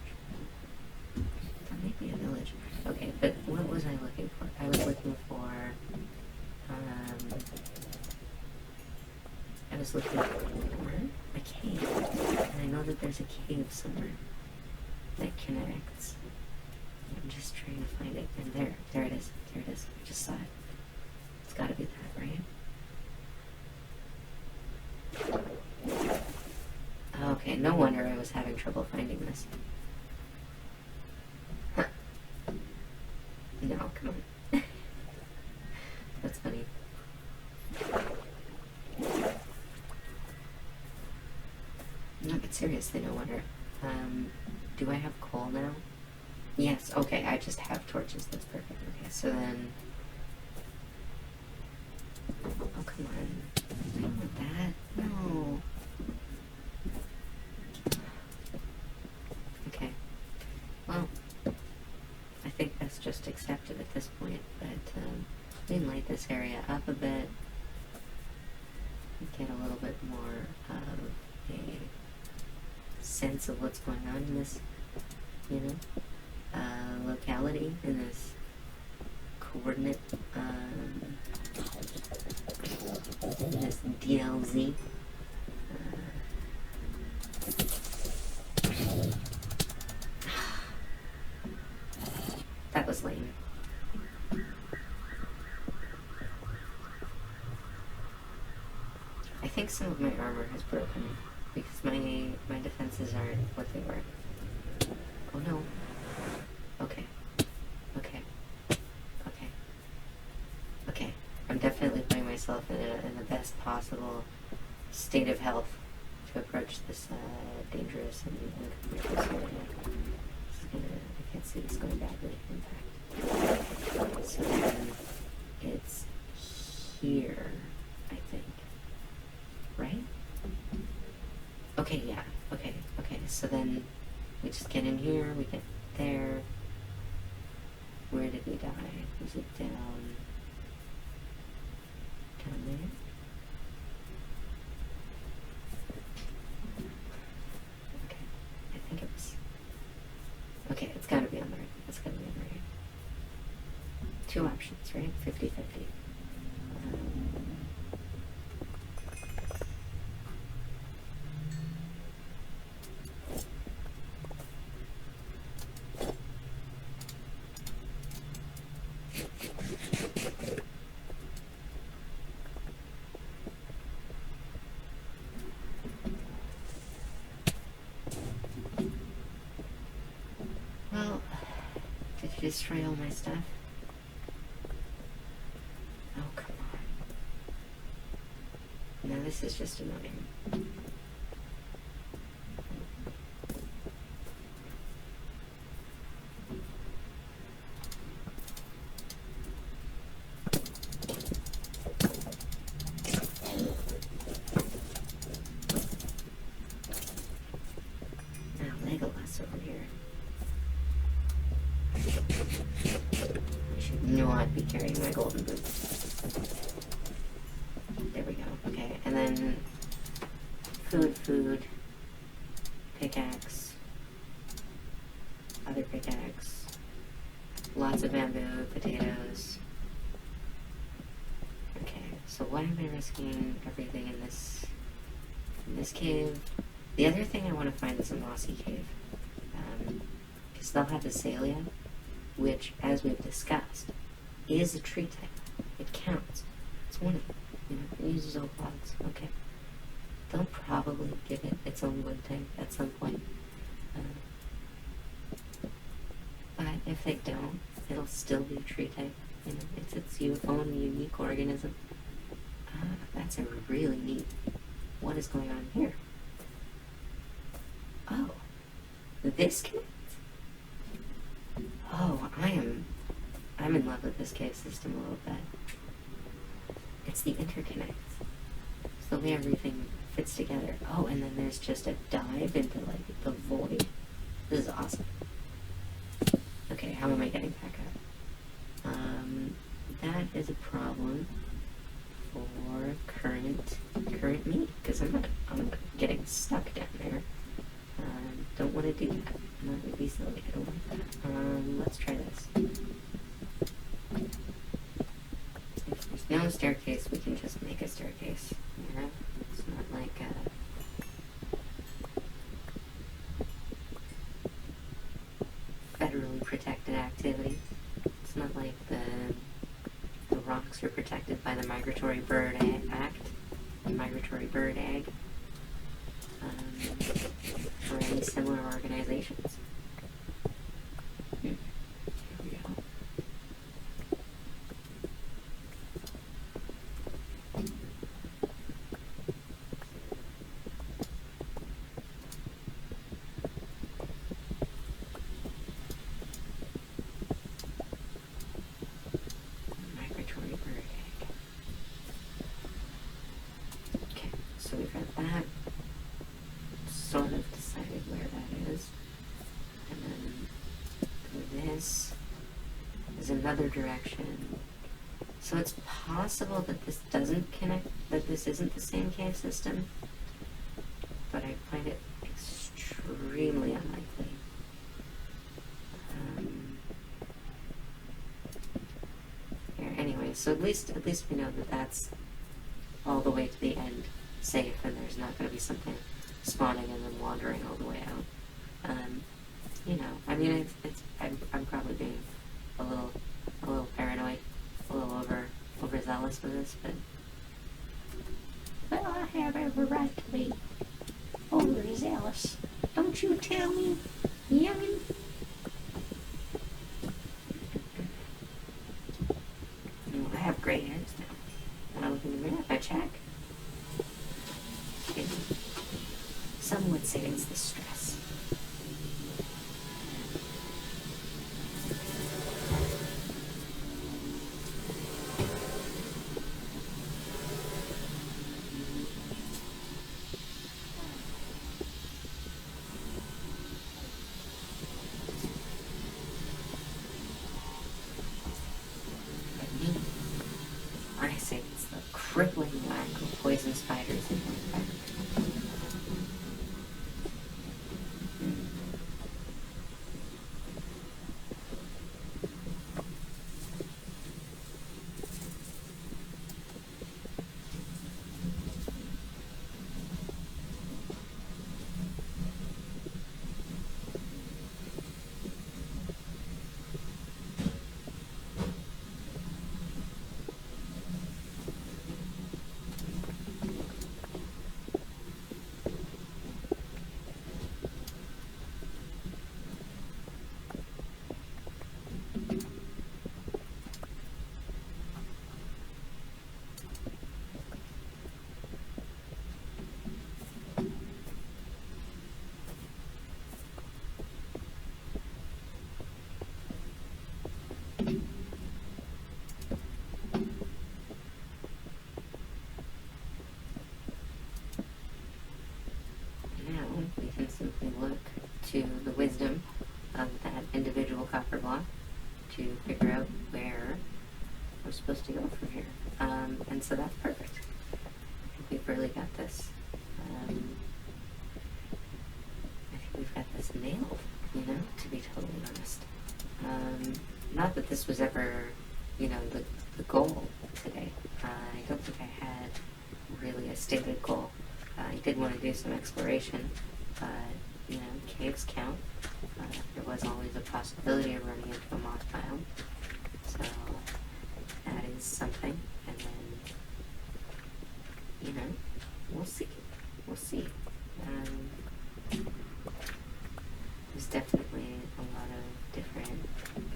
That might be a village. Okay, but what was I looking for? I was looking for, a cave. And I know that there's a cave somewhere that connects. I'm just trying to find it. And there it is. There it is. I just saw it. It's gotta be that, right? Okay, no wonder I was having trouble finding this. Huh. No, come on. That's funny. No, but seriously, no wonder. Do I have coal now? Yes, okay, I just have torches. That's perfect. Okay, so then... Oh, come on. I don't want that. No. Okay. Well, I think that's just accepted at this point, but we can light this area up a bit. Get a little bit more of a sense of what's going on in this, locality, in this coordinate, this DLZ. That was lame. I think some of my armor has broken because my defenses aren't what they were. Oh no. Okay. Okay. Okay. Okay. I'm definitely putting myself in the best possible state of health to approach this dangerous and commercial area. I can't see this going badly, in fact. So then it's here, I think. Right? Okay, yeah. Okay, okay. So then we just get in here, we get there. Where did we die? Was it down there? Okay. I think it was... Okay, it's gotta be on the right. It's gotta be on the right. Two options, right? 50-50. Well, did you destroy all my stuff? Oh, come on. Now this is just annoying. Now Legolas over here. I should not be carrying my golden boots. There we go. Okay, and then food, pickaxe, other pickaxe, lots of bamboo, potatoes. Okay, so why am I risking everything in this cave? The other thing I want to find is a mossy cave, because they'll have Azalea, which, as we've discussed, is a tree type. It counts. It's one of them. It uses oak logs. Okay. They'll probably give it its own wood type at some point. But if they don't, it'll still be a tree type. It's its own unique organism. that's a really neat. What is going on here? Oh, this connects. Oh, I'm in love with this cave system a little bit. It's the interconnect. It's the way everything fits together. Oh, and then there's just a dive into like the void. This is awesome. Okay, how am I getting back up? That is a problem for current me, because I'm not getting stuck down there. Don't want to do that. That would be silly. I don't want that. Let's try this. If there's no staircase, we can just make a staircase. You know? It's not like federally protected activity. It's not like the rocks are protected by the Migratory Bird Act, the Migratory Bird Ag, or any similar organizations. Here we go. Migratory Bird Egg. Okay, so we've got that. Sort of decided where that is. And then this is another direction. So it's possible that this doesn't connect, that this isn't the same cave system, but I find it extremely unlikely. Here, anyway, so at least we know that that's all the way to the end safe, and there's not going to be something spawning and then wandering all the way out. You know, I mean, I'm probably being a little paranoid, a little overzealous with this, but well, I have every right to be overzealous. Don't you tell me, youngin'. Well, I have gray hairs now. When I look in the mirror, I check. Some would say it's the stress. I say it's the crippling lack of poison spiders in the environment. We can simply look to the wisdom of that individual copper block to figure out where we're supposed to go from here. And so that's perfect. I think we've really got this. I think we've got this nailed, you know, to be totally honest. Not that this was ever, you know, the goal today. I don't think I had really a stated goal. I did want to do some exploration, but, you know, caves count. There was always a possibility of running into a moth biome, so that is something. And then, you know, we'll see. We'll see. There's definitely a lot of different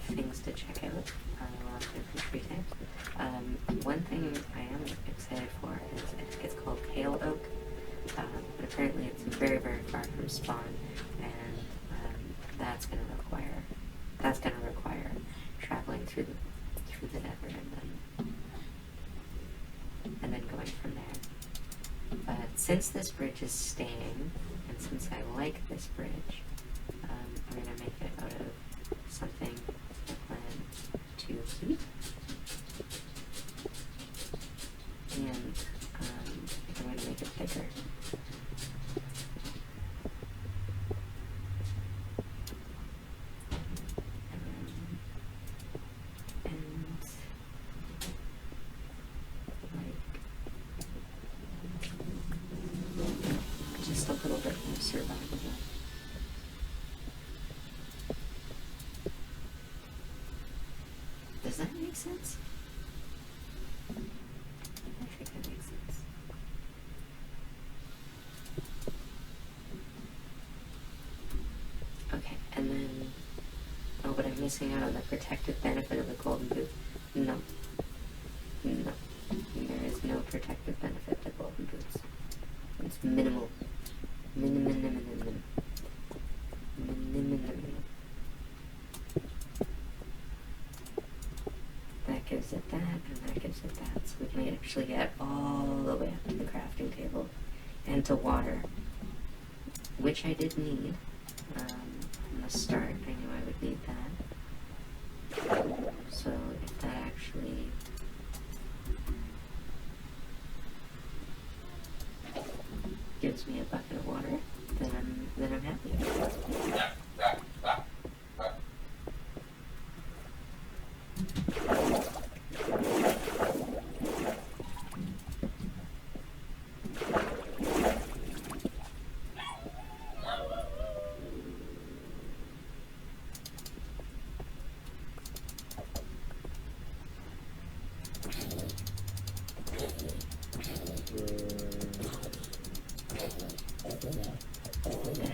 things to check out, a lot of different tree types. One thing I am excited for is gonna require traveling through the nether and then going from there. But since this bridge is staying, and since I like this bridge, I'm gonna make it out of something I plan to keep. And I'm going to make it thicker. Just a little bit more survivable. Does that make sense? I think that makes sense. Okay, and then, oh, but I'm missing out on the protective benefit of the golden boot. No. No. There is no protective benefit to golden boots. It's minimal. Minimum. That gives it that, and that gives it that. So we can actually get all the way up to the crafting table and to water, which I did need. From the start, I knew I would need that. So if that actually gives me a bucket of water, then I'm happy.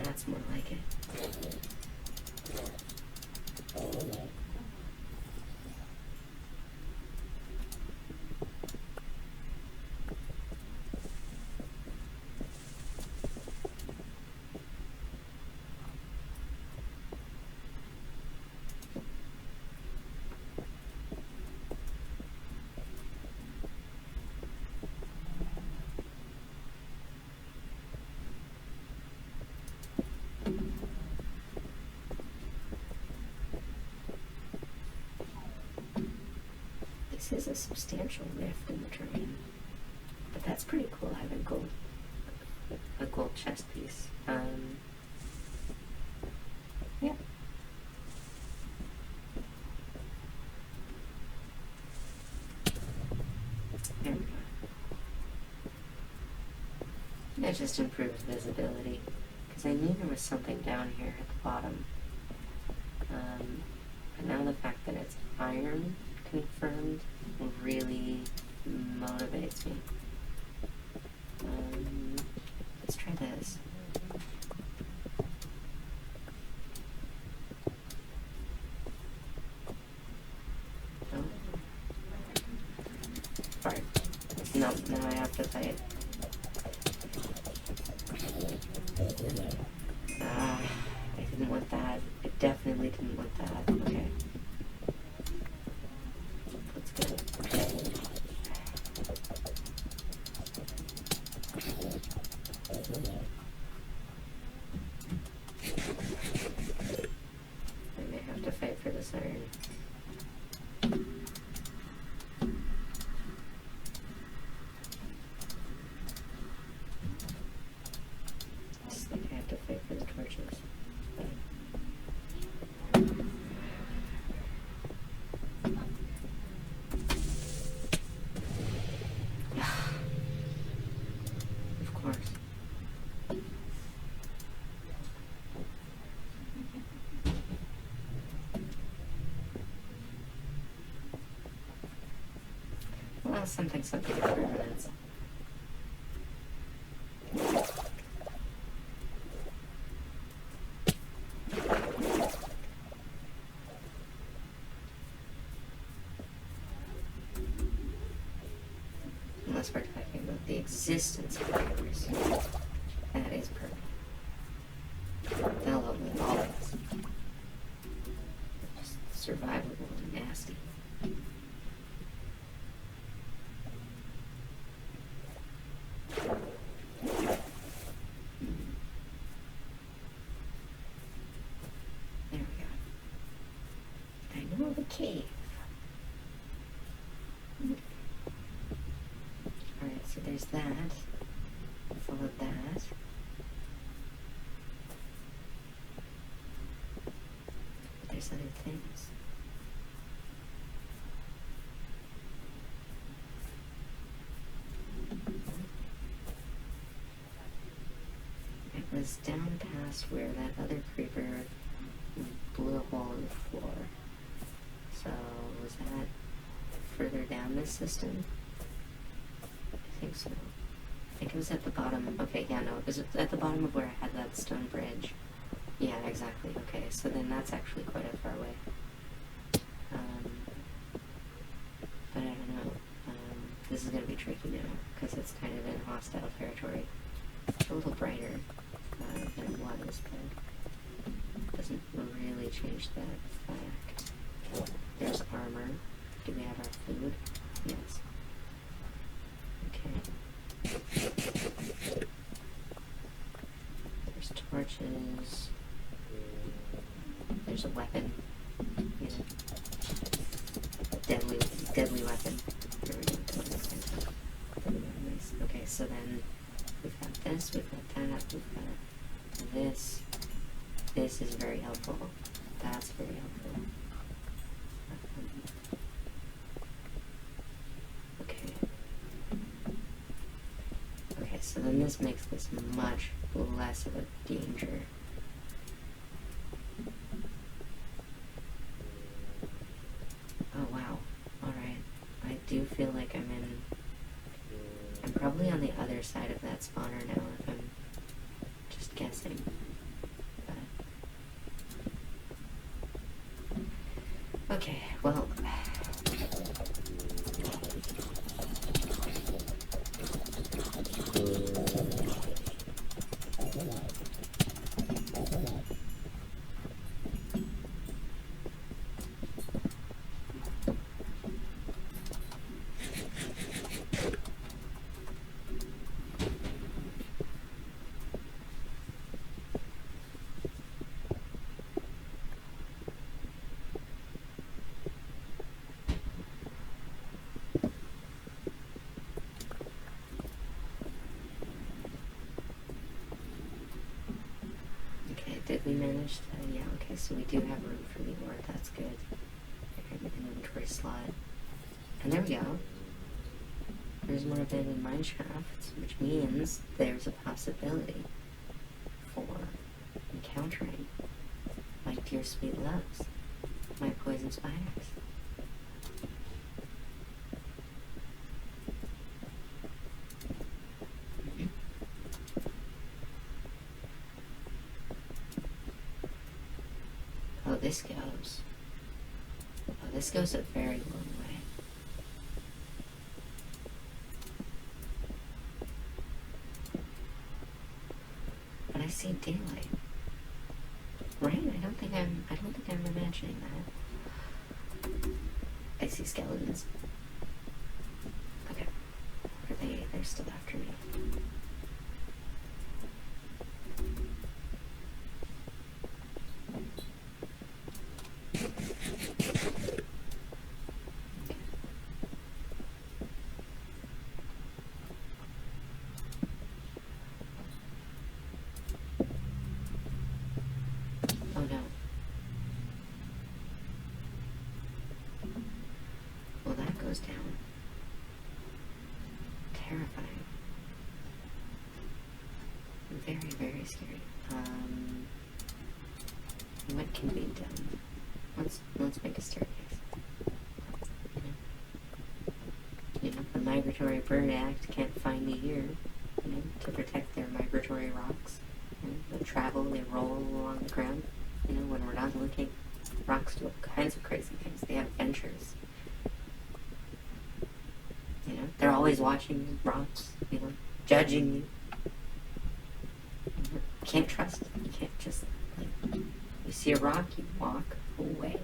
That's more like it. This is a substantial rift in the terrain, but that's pretty cool having a gold chest piece. Yeah. There we go. That just improves visibility, because I knew there was something down here at the bottom. But now the fact that it's iron confirmed really motivates me. Let's try this. Oh. Fart. No, now I have to fight. I didn't want that. I definitely didn't want that. Okay. Let's go. I may have to fight for this iron. I just think I have to fight for the torches. Of course. Well, something impermanence. Unless we're talking about the existence of powers. That is perfect. They'll live with all of us. survivable and nasty. There we go. I know of a cave. Alright, so there's that. Follow that. There's other things. It was down past where that other creeper blew a hole in the floor. So, was that further down this system? I think so. I think it was at the bottom. Okay, yeah, no, it was at the bottom of where I had that stone bridge. Yeah, exactly. Okay, so then that's actually quite a far away. But I don't know. This is going to be tricky now, because it's kind of in hostile territory. It's a little brighter than it was, but it doesn't really change that fact. There's armor. Do we have our food? Yes. Okay. There's torches. There's a weapon. You know. Deadly weapon. There we go. Nice. Okay, so then we've got this, we've got that, we've got this. This is very helpful. That's very helpful. Okay. Okay, so then this makes this much less of a danger. Oh wow. Alright. I do feel like I'm probably on the other side of that spawner now if I'm just guessing. But okay, well. Did we manage to? Yeah, okay, so we do have room for the ore. That's good. Inventory slot. And there we go. There's more abandoned mine shafts, which means there's a possibility for encountering my dear sweet loves, my poison spiders. This goes. Oh, this goes a very long way. But I see daylight. Right? I don't think I'm imagining that. I see skeletons. Okay. They're still after me. Goes down. Terrifying. Very, very scary. What can be done? Let's make a staircase. You know, the Migratory Bird Act can't find me here. You know, to protect their migratory rocks. You know, they travel, they roll along the ground. You know, when we're not looking, rocks do all kinds of crazy things. They have adventures. You know, they're always watching rocks, you know, judging you. You can't trust it. You can't just, like, you see a rock, you walk away.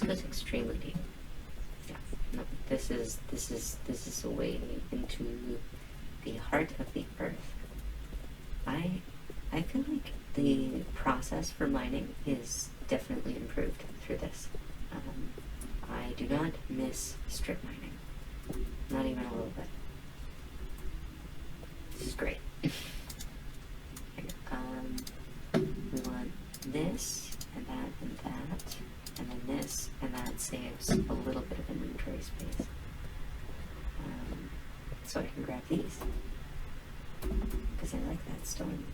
goes extremely deep. Yeah. No, this is a way into the heart of the earth. I feel like the process for mining is definitely improved through this. I do not miss strip mining. Not even a little bit. This is great. We want this, and that, and that, and then this, and that saves a little bit of inventory space. So I can grab these. Because I like that stone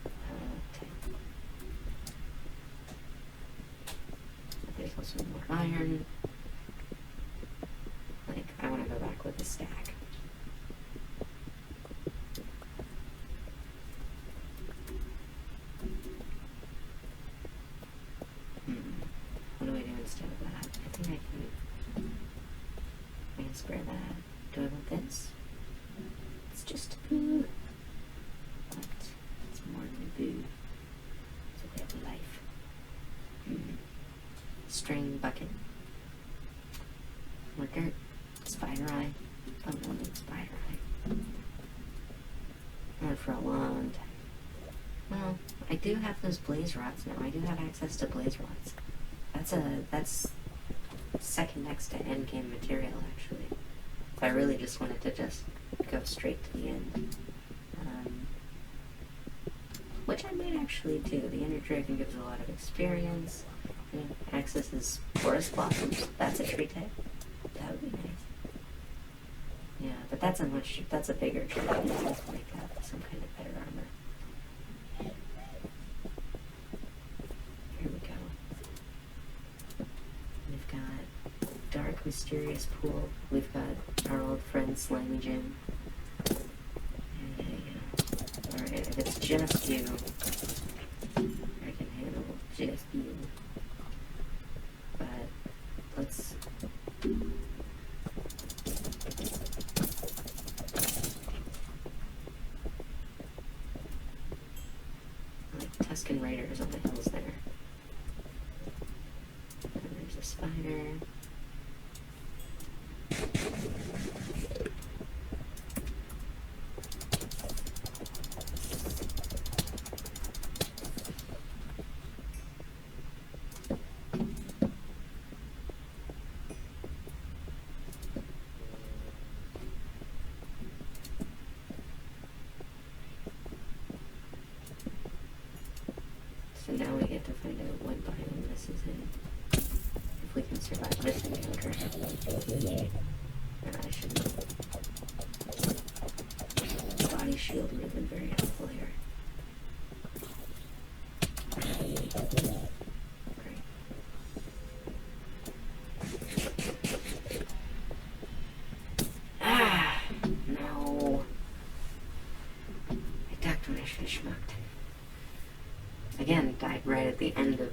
type. There's also more iron. Like, I want to go back with a stack. What do I do instead of that? I think I can spare that. Do I want this? It's just a boo. But it's more than a boo. It's a way of life. String bucket. More dirt. Spider eye. Don't want spider eye. Not for a long time. Well, I do have those blaze rods now. I do have access to blaze rods. That's second next to end game material, actually. If I really just wanted to just go straight to the end. Which I might actually do. The Ender Dragon gives a lot of experience. Accesses Forest Blossoms. That's a tree type. That would be nice. Yeah, but that's a bigger tree. You have to make up some kind of better armor. Here we go. We've got Dark Mysterious Pool. We've got our old friend Slimy Jim. Yeah. Alright, if it's just you, I can handle just you. But let's... like Tusken Raiders on the hills there. And there's a spider. So now we get to find out what biome this is in. If we can survive this encounter. I should know. Body shield would have been very helpful here. Great. Ah! No! I ducked when I should have schmucked. Again, died right at the end of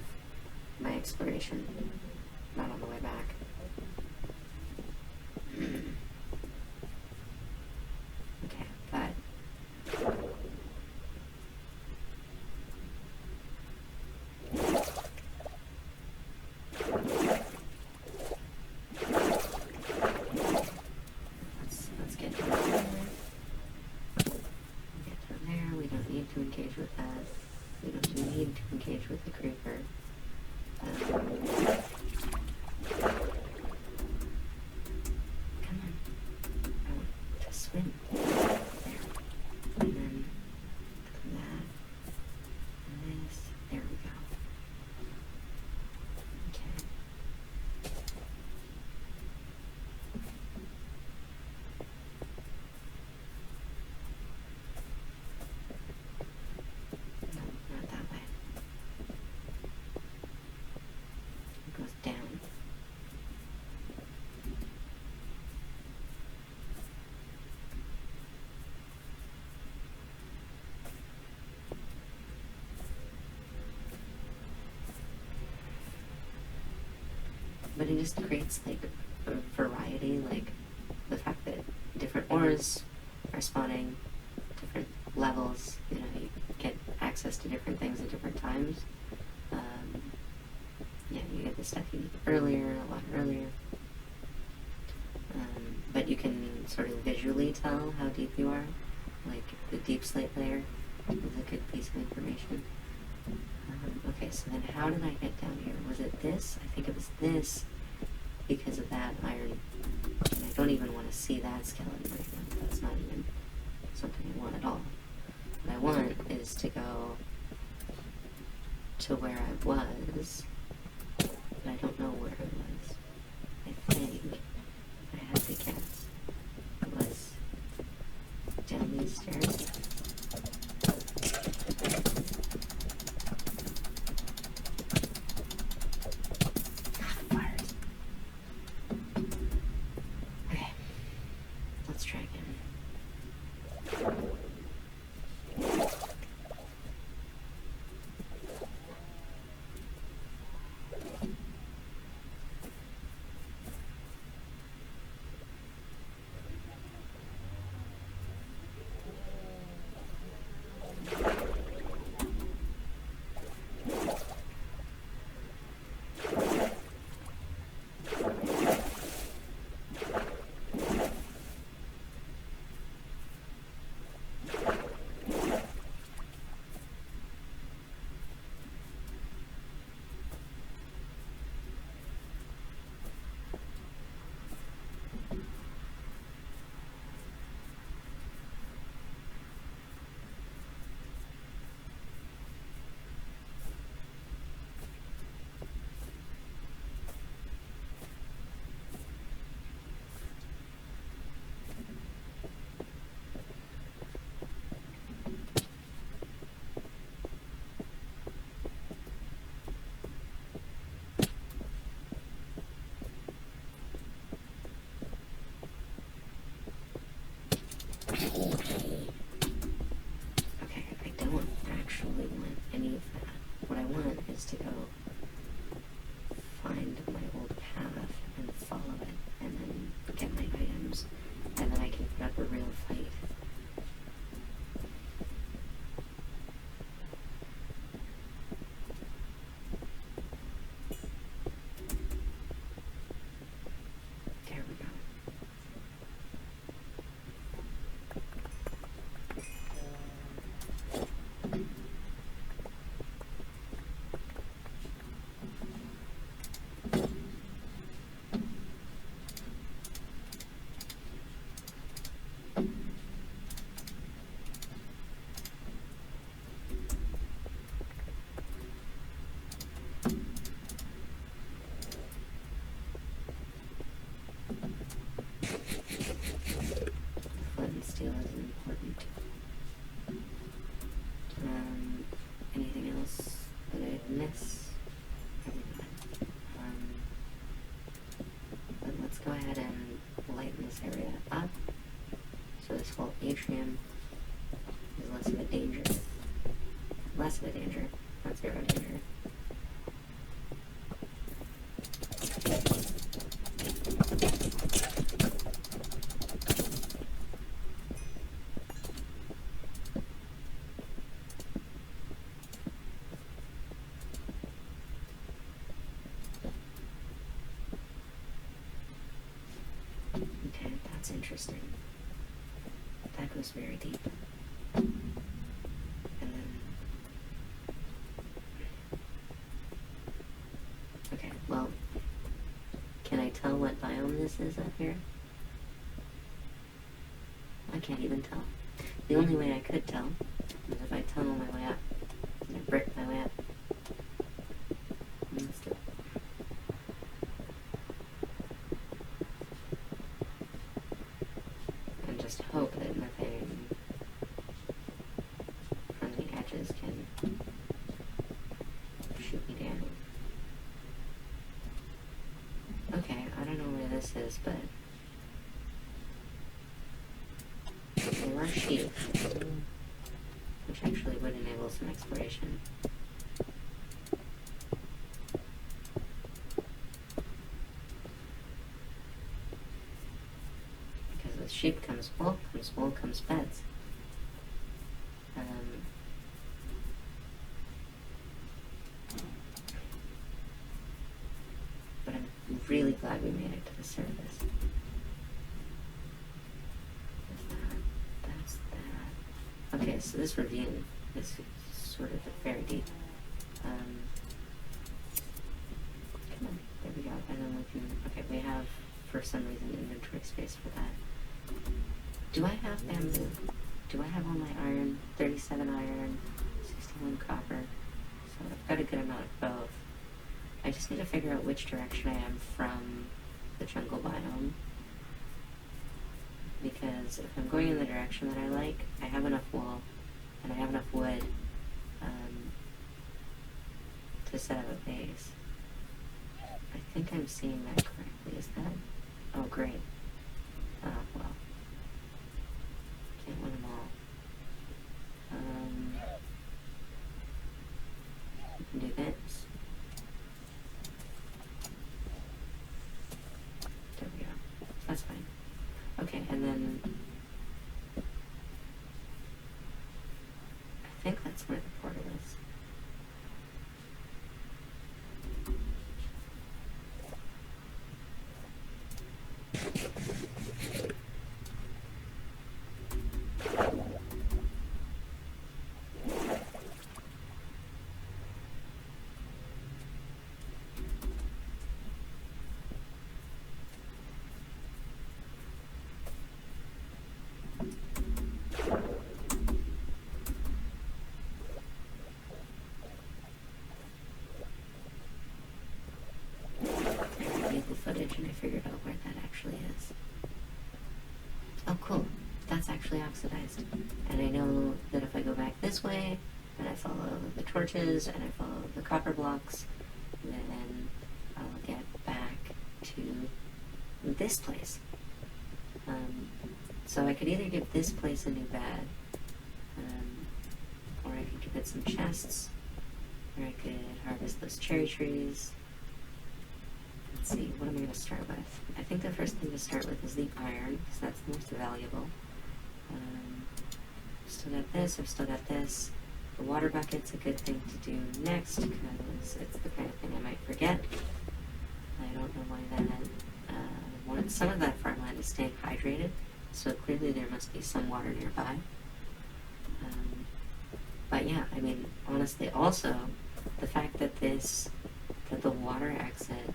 my exploration. Not on the way back. Okay, but... Let's get down there. Get down there. We don't need to engage with that. We don't need to engage with the creeper. Come on. I want to swim. There. And then that. And this. There we go. Okay. No, not that way. It goes down. But it just creates like a variety, like the fact that different ores are spawning, different levels, you get access to different things at different times. Yeah, you get the stuff you need. earlier, a lot earlier. But you can sort of visually tell how deep you are. Like the deep slate layer is a good piece of information. Okay, so then how did I get down here? Was it this? I think it was this because of that iron. And I don't even want to see that skeleton right now. That's not even something I want at all. What I want is to go to where I was, but I don't know where I was. I think, if I had to guess, it was down these stairs. Okay, let's try again. Okay, I don't actually want any of that. What I want is to go find my old path and follow it, and then get my items, and then I can put up a real fight. There we go. Flint and steel is important. Anything else that I'd miss? Probably not. But let's go ahead and lighten this area up. So this whole atrium is less of a danger. Less of a danger, not zero danger. Okay, that's interesting. That goes very deep. And then... Okay, well, can I tell what biome this is up here? I can't even tell. The only way I could tell is if I tunnel my way up. And I brick my way up. Let's do it. And just hope that nothing from the edges can shoot me down. Okay, I don't know where this is, but they were sheep, which actually would enable some exploration. Because with sheep comes wool comes beds. But I'm glad we made it to the surface. That's that. Okay, so this ravine is sort of very deep. Come on, there we go. And then we can, okay, we have, for some reason, inventory space for that. Do I have bamboo? Do I have all my iron? 37 iron, 61 copper. So I've got a good amount of both. I just need to figure out which direction I am from the jungle biome. Because if I'm going in the direction that I like, I have enough wool and I have enough wood to set up a base. I think I'm seeing that correctly. Is that? Oh, great. Oh, well. Can't win them all. We can do this. There we go. That's fine. Okay, and then I think that's where the portal is. Footage and I figured out where that actually is. Oh, cool. That's actually oxidized. And I know that if I go back this way and I follow the torches and I follow the copper blocks, then I'll get back to this place. So I could either give this place a new bed, or I could give it some chests, or I could harvest those cherry trees. Let's see, what am I going to start with? I think the first thing to start with is the iron, because that's the most valuable. I've still got this, I've still got this. The water bucket's a good thing to do next, because it's the kind of thing I might forget. I don't know why that... some of that farmland is staying hydrated, so clearly there must be some water nearby. But yeah, I mean, honestly, also, the fact that the water exit...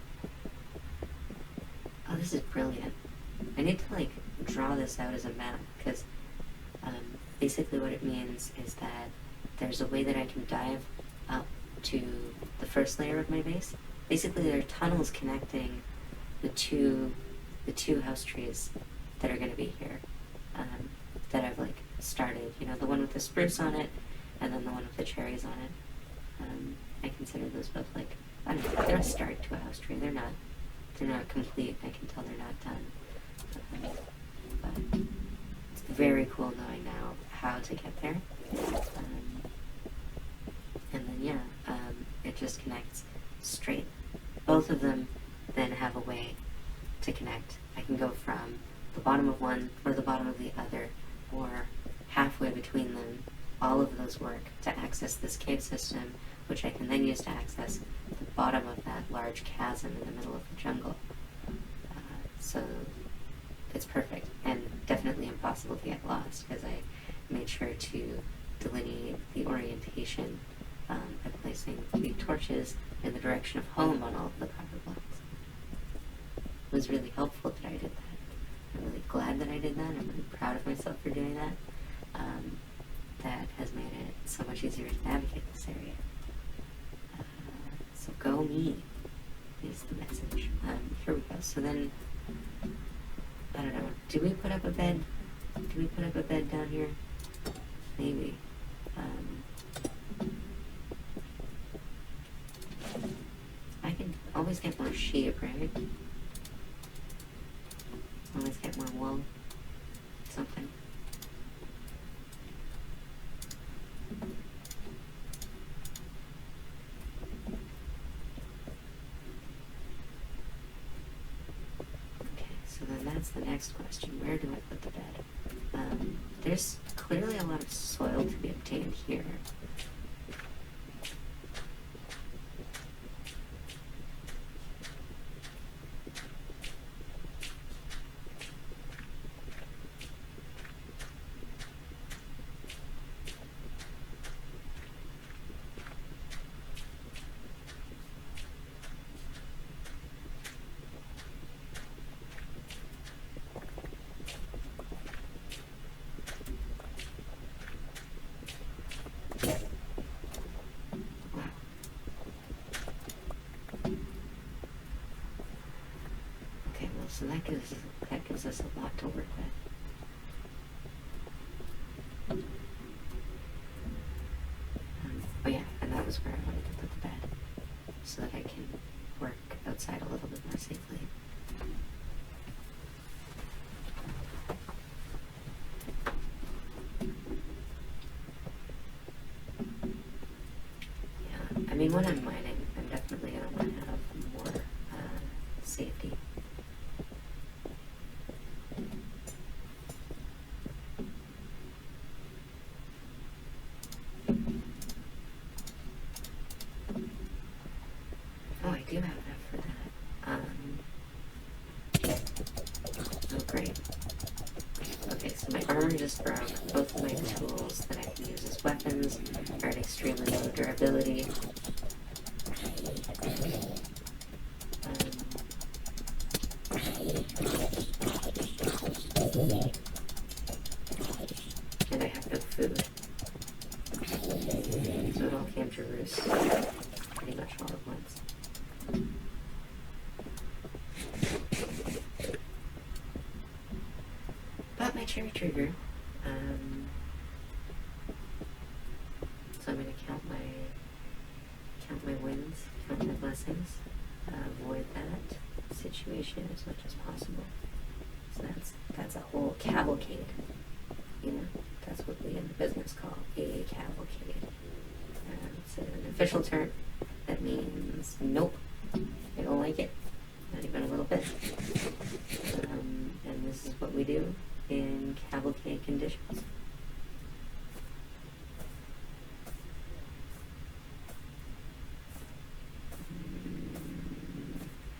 Oh, this is brilliant. I need to, like, draw this out as a map, because basically what it means is that there's a way that I can dive up to the first layer of my base. Basically, there are tunnels connecting the two house trees that are going to be here, that I've, like, started. You know, the one with the spruce on it, and then the one with the cherries on it. I consider those both, like, I don't know, they're a start to a house tree. They're not complete. I can tell they're not done. But it's very cool knowing now how to get there. And then, yeah, it just connects straight. Both of them then have a way to connect. I can go from the bottom of one or the bottom of the other, or halfway between them. All of those work to access this cave system, which I can then use to access the bottom of that large chasm in the middle of the jungle. So it's perfect, and definitely impossible to get lost, because I made sure to delineate the orientation by placing the torches in the direction of home on all of the copper blocks. It was really helpful that I did that. I'm really glad that I did that. I'm really proud of myself for doing that. That has made it so much easier to navigate this area. So go me is the message. Here we go. So then, I don't know. Do we put up a bed? Do we put up a bed down here? Maybe. I can always get more sheep, right? Always get more wool. Something. So then that's the next question. Where do I put the bed? There's clearly a lot of soil to be obtained here. that gives us a lot to work with. Oh yeah, and that was where I wanted to put the bed, so that I can work outside a little bit more safely. Yeah, I mean, when I'm mining, I'm definitely going to want to have more safety. Oh, I do have enough for that. Oh, great. Okay, so my armor just broke. Both of my tools that I can use as weapons are at extremely low durability. And I have no food. So it all came to roost pretty much all at once. But my cherry trigger, so I'm going to count my wins, count my blessings, avoid that situation as much as possible. So that's a whole cavalcade, you know, that's what we in the business call a cavalcade. It's an official term that means nope, I don't like it, not even a little bit. And this is what we do in cavalcade conditions.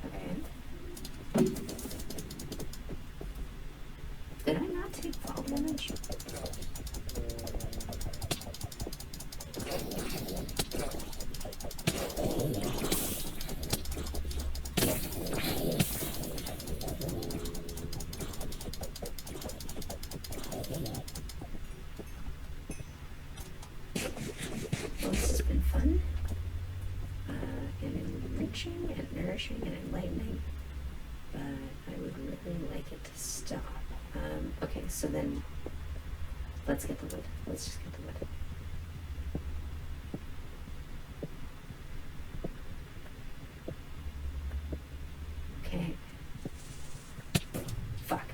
Okay. Did I not take fall damage? Well, this has been fun, and enriching, and nourishing, and enlightening, but I would really like it to stop. Okay, so then, let's get the wood. Let's just get the wood. Okay. Fuck.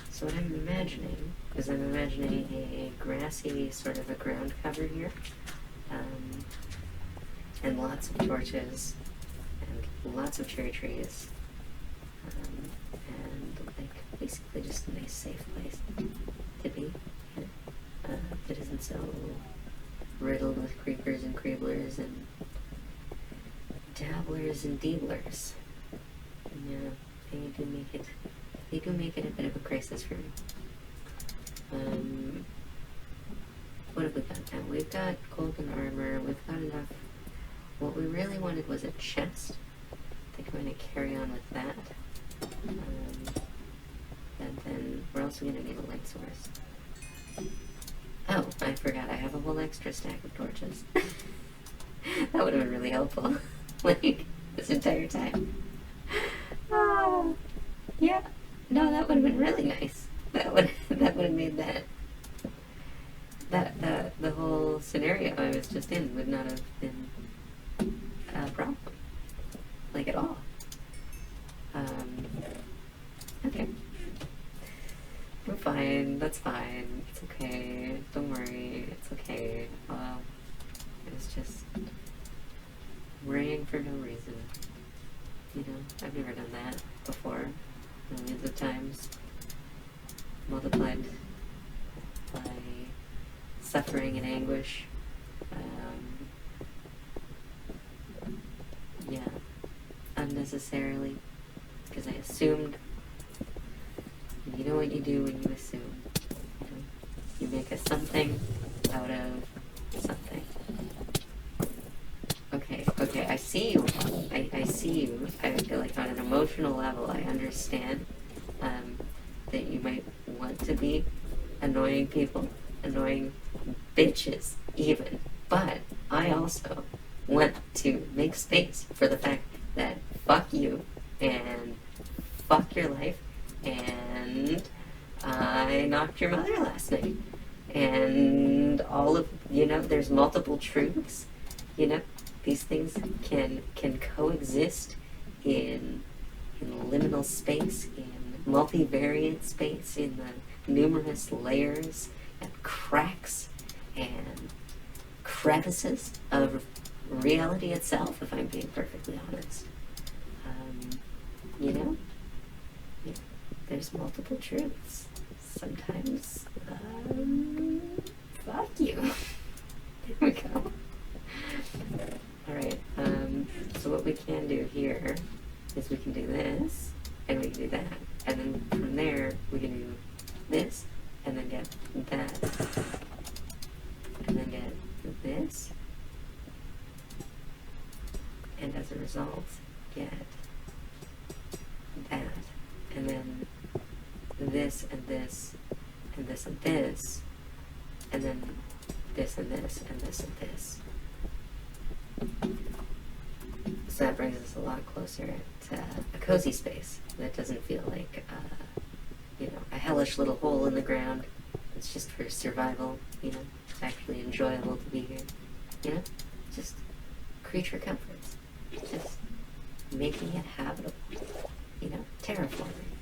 So what I'm imagining is I'm imagining a grassy sort of a ground cover here, and lots of torches, and lots of cherry trees, and like basically just a nice safe place to be, that isn't so riddled with creepers and creeblers and dabblers and deeblers. Yeah, they do make it a bit of a crisis for me. What have we got now? We've got golden armor, we've got enough. What we really wanted was a chest. I think I'm going to carry on with that. And then we're also going to need a light source. Oh, I forgot, I have a whole extra stack of torches. That would have been really helpful. like, this entire time. Oh, yeah. No, that would have been really nice. That would have made the whole scenario I was just in would not have been a problem, like at all. Okay. I'm fine. That's fine. It's okay. Don't worry. It's okay. It was just worrying for no reason. You know, I've never done that before. Millions of times. Multiplied by suffering and anguish. Yeah. Unnecessarily. Because I assumed. You know what you do when you assume. You know? You make a something out of something. Okay, I see you. I see you. I feel like on an emotional level, I understand that you might want to be annoying people, annoying bitches even. But I also want to make space for the fact that fuck you and fuck your life, and I knocked your mother last night. And all of, there's multiple truths, these things can coexist in liminal space, in multivariate space, in the numerous layers and cracks and crevices of reality itself, if I'm being perfectly honest. Yeah, there's multiple truths. Sometimes, fuck you. There we go. Alright, so what we can do here is we can do this, and we can do that. And then from there, we can do this, and then get that. And then get this. And as a result, get that. And then this, and this, and this, and this. And then this, and this, and this, and this. So that brings us a lot closer to a cozy space that doesn't feel like, a hellish little hole in the ground. It's just for survival, It's actually enjoyable to be here, Just creature comforts. Just making it habitable, terraforming.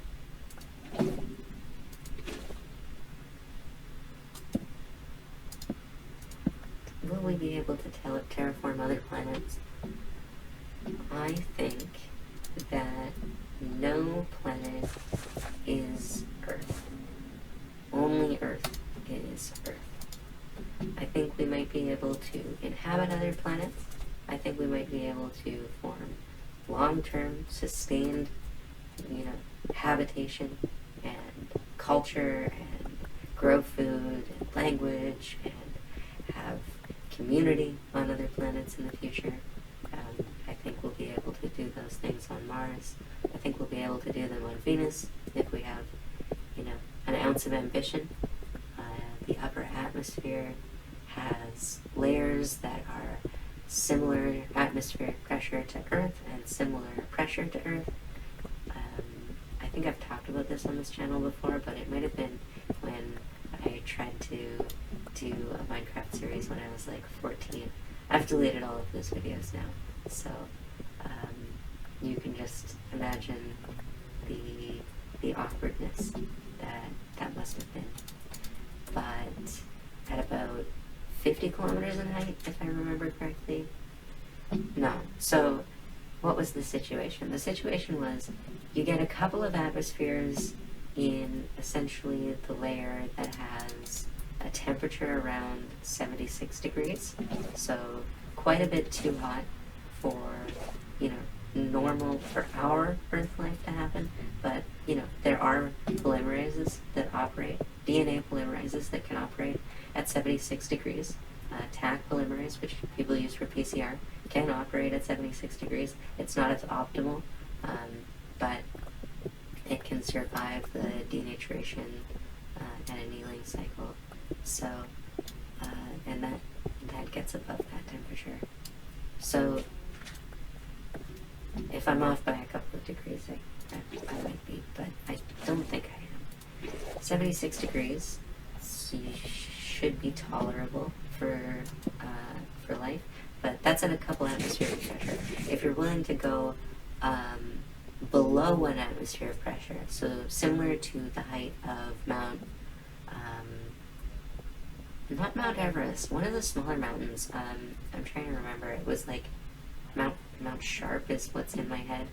Will we be able to terraform other planets? I think that no planet is Earth. Only Earth is Earth. I think we might be able to inhabit other planets. I think we might be able to form long-term, sustained, habitation and culture and grow food and language and have community on other planets in the future. I think we'll be able to do those things on Mars. I think we'll be able to do them on Venus if we have, an ounce of ambition. The upper atmosphere has layers that are similar atmospheric pressure to Earth and similar pressure to Earth. I think I've talked about this on this channel before, but it might have been when I tried to do a Minecraft series when I was like 14. I've deleted all of those videos now, so you can just imagine the awkwardness that must have been. But at about 50 kilometers in height, if I remember correctly. No. So what was the situation? The situation was you get a couple of atmospheres in essentially the layer that has a temperature around 76 degrees. So quite a bit too hot for, normal for our Earth life to happen. But, there are polymerases that operate, DNA polymerases that can operate at 76 degrees. TAC polymerase, which people use for PCR, can operate at 76 degrees. It's not as optimal, but it can survive the denaturation and annealing cycle. So, and that gets above that temperature. So, if I'm off by a couple of degrees, I might be, but I don't think I am. 76 degrees should be tolerable for life, but that's at a couple atmosphere of pressure. If you're willing to go below 1 atmosphere of pressure, so similar to the height of not Mount Everest, one of the smaller mountains, I'm trying to remember, it was like Mount Sharp is what's in my head,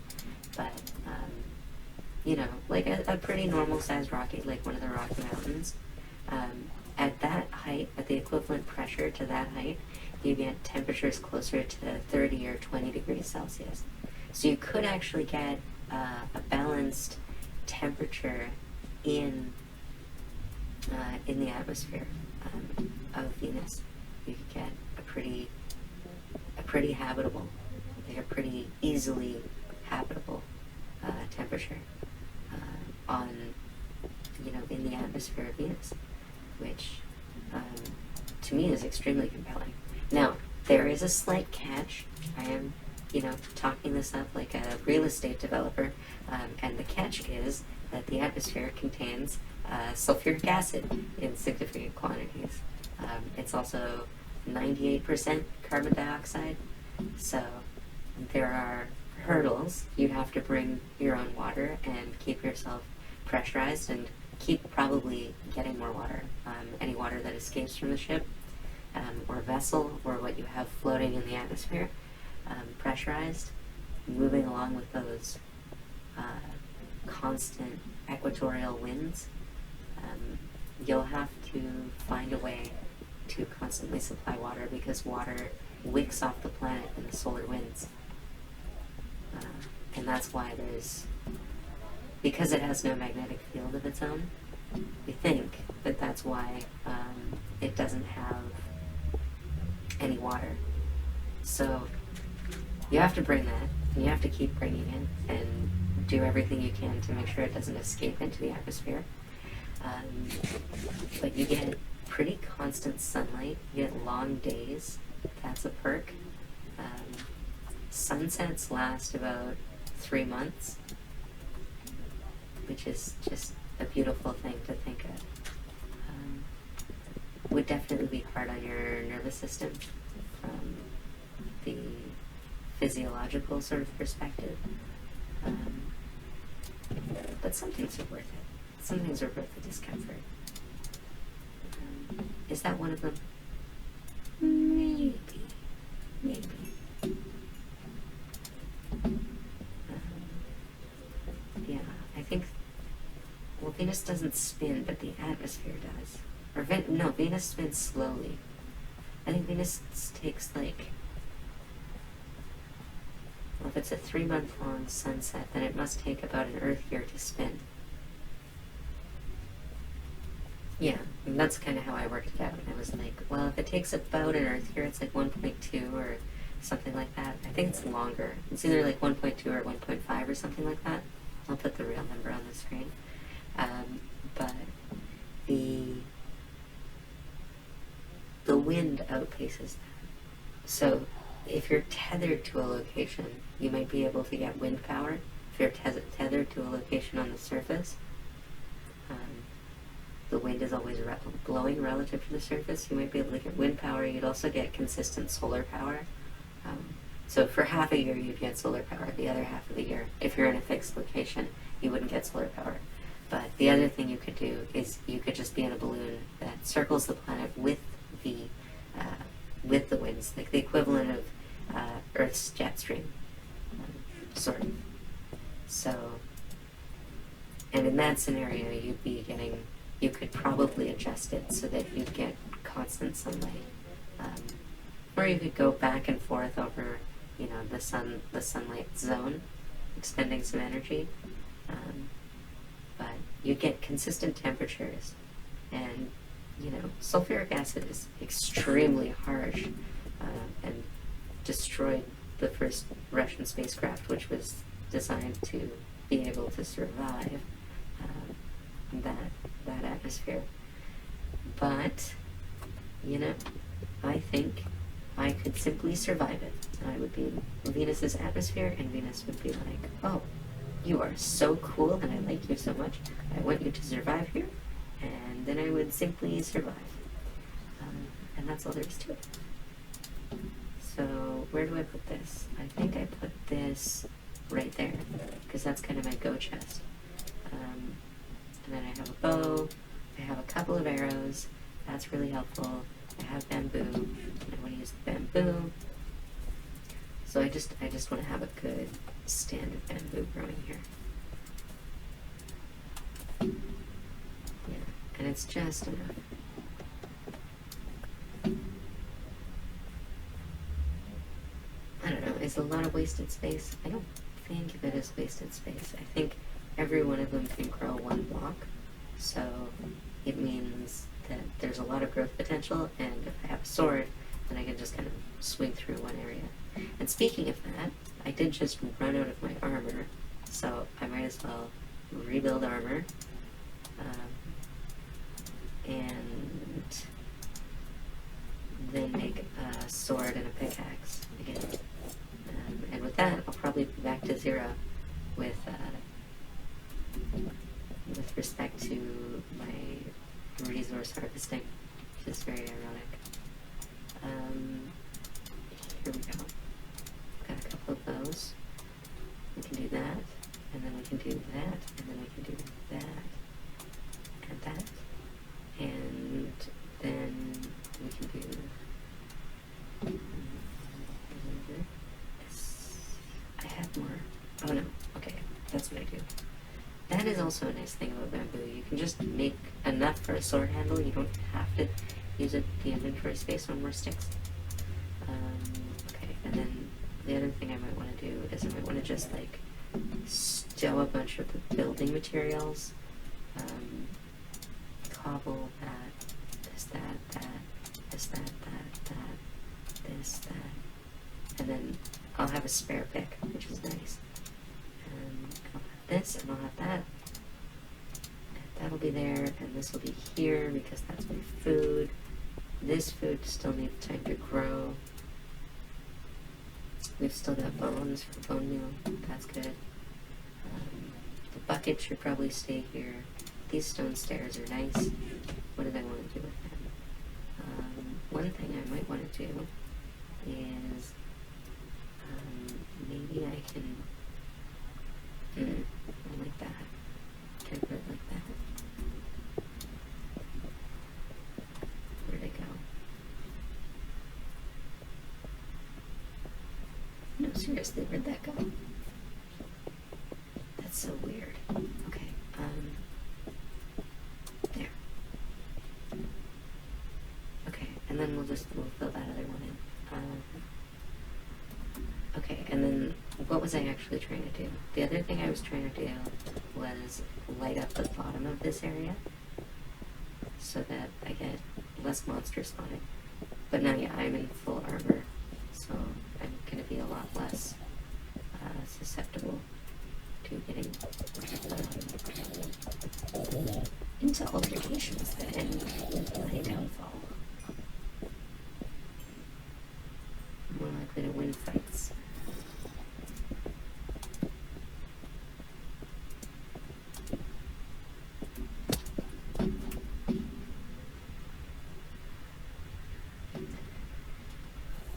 but you know, like a pretty normal sized rocky, like one of the Rocky Mountains. At that height, at the equivalent pressure to that height, you get temperatures closer to 30 or 20 degrees Celsius. So you could actually get a balanced temperature in the atmosphere of Venus. You could get a pretty habitable, like a pretty easily habitable temperature on, you know, in the atmosphere of Venus, which to me is extremely compelling. Now, there is a slight catch. I am, you know, talking this up like a real estate developer, and the catch is that the atmosphere contains sulfuric acid in significant quantities. It's also 98% carbon dioxide, so there are hurdles. You'd have to bring your own water and keep yourself pressurized and keep probably getting more water. Any water that escapes from the ship or vessel or what you have floating in the atmosphere, pressurized, moving along with those constant equatorial winds, you'll have to find a way to constantly supply water because water wicks off the planet in the solar winds. And that's why because it has no magnetic field of its own, we think that that's why it doesn't have any water. So you have to bring that, and you have to keep bringing it, and do everything you can to make sure it doesn't escape into the atmosphere. But you get pretty constant sunlight, you get long days, that's a perk. Sunsets last about 3 months, which is just a beautiful thing to think of. Would definitely be hard on your nervous system from the physiological sort of perspective. But some things are worth it. Some things are worth the discomfort. Is that one of them? Maybe. Yeah, I think, well, Venus doesn't spin, but the atmosphere does. Or Venus spins slowly. I think Venus takes like, well, if it's a 3-month-long sunset, then it must take about an Earth year to spin. Yeah, and that's kind of how I worked it out. I was like, well, if it takes about an Earth year, it's like 1.2 or something like that. I think it's longer. It's either like 1.2 or 1.5 or something like that. I'll put the real number on the screen. But the wind outpaces that. So if you're tethered to a location, you might be able to get wind power. If you're tethered to a location on the surface, the wind is always blowing relative to the surface. You might be able to get wind power. You'd also get consistent solar power. So for half a year, you'd get solar power. The other half of the year, if you're in a fixed location, you wouldn't get solar power. But the other thing you could do is you could just be in a balloon that circles the planet with the winds, like the equivalent of Earth's jet stream, sort of. So, and in that scenario, you could probably adjust it so that you'd get constant sunlight, or you could go back and forth over, you know, the sunlight zone, expending some energy, but you get consistent temperatures, and you know, sulfuric acid is extremely harsh, and destroyed the first Russian spacecraft, which was designed to be able to survive that atmosphere. But, you know, I think I could simply survive it. So I would be in Venus's atmosphere, and Venus would be like, oh, you are so cool, and I like you so much. I want you to survive here, and then I would simply survive. And that's all there is to it. So where do I put this? I think I put this right there, because that's kind of my go chest. And then I have a bow, I have a couple of arrows, that's really helpful. I have bamboo, and I want to use the bamboo. So I just want to have a good stand of bamboo growing here. Yeah, and it's just enough. I don't know, is a lot of wasted space? I don't think of it as wasted space. I think every one of them can grow one block, so it means that there's a lot of growth potential, and if I have a sword, then I can just kind of swing through one area. And speaking of that, I did just run out of my armor, so I might as well rebuild armor, and then make a sword and a pickaxe again. And with that, I'll probably be back to 0 with respect to my resource harvesting, which is very ironic. Here we go. Got a couple of those. We can do that, and then we can do that, and then we can do that, and that, and then we can do this. I have more. Oh no. Okay, that's what I do. That is also a nice thing about bamboo. You can just make enough for a sword handle. You don't have to use it, the inventory space on more sticks. Okay, and then the other thing I might want to do is I might want to just like stow a bunch of the building materials. Cobble that, this, that, this, that, this, that. And then I'll have a spare pick, which is nice. I'll have this, and I'll have that. And that'll be there, and this will be here because that's my food. This food still needs time to grow. We've still got bones for bone meal. That's good. The bucket should probably stay here. These stone stairs are nice. What did I want to do with them? One thing I might want to do is maybe I can like that. Can I put it like that? Where'd it go? No, seriously, where'd that go? That's so weird. Okay, there. Okay, and then we'll fill that other one in. Okay, and then what was I actually trying to do? The other thing I was trying to do was light up the bottom of this area so that I get less monsters spawning. But now, yeah, I'm in full armor, so I'm going to be a lot less susceptible to getting into altercations that end my downfall. More likely to win fights.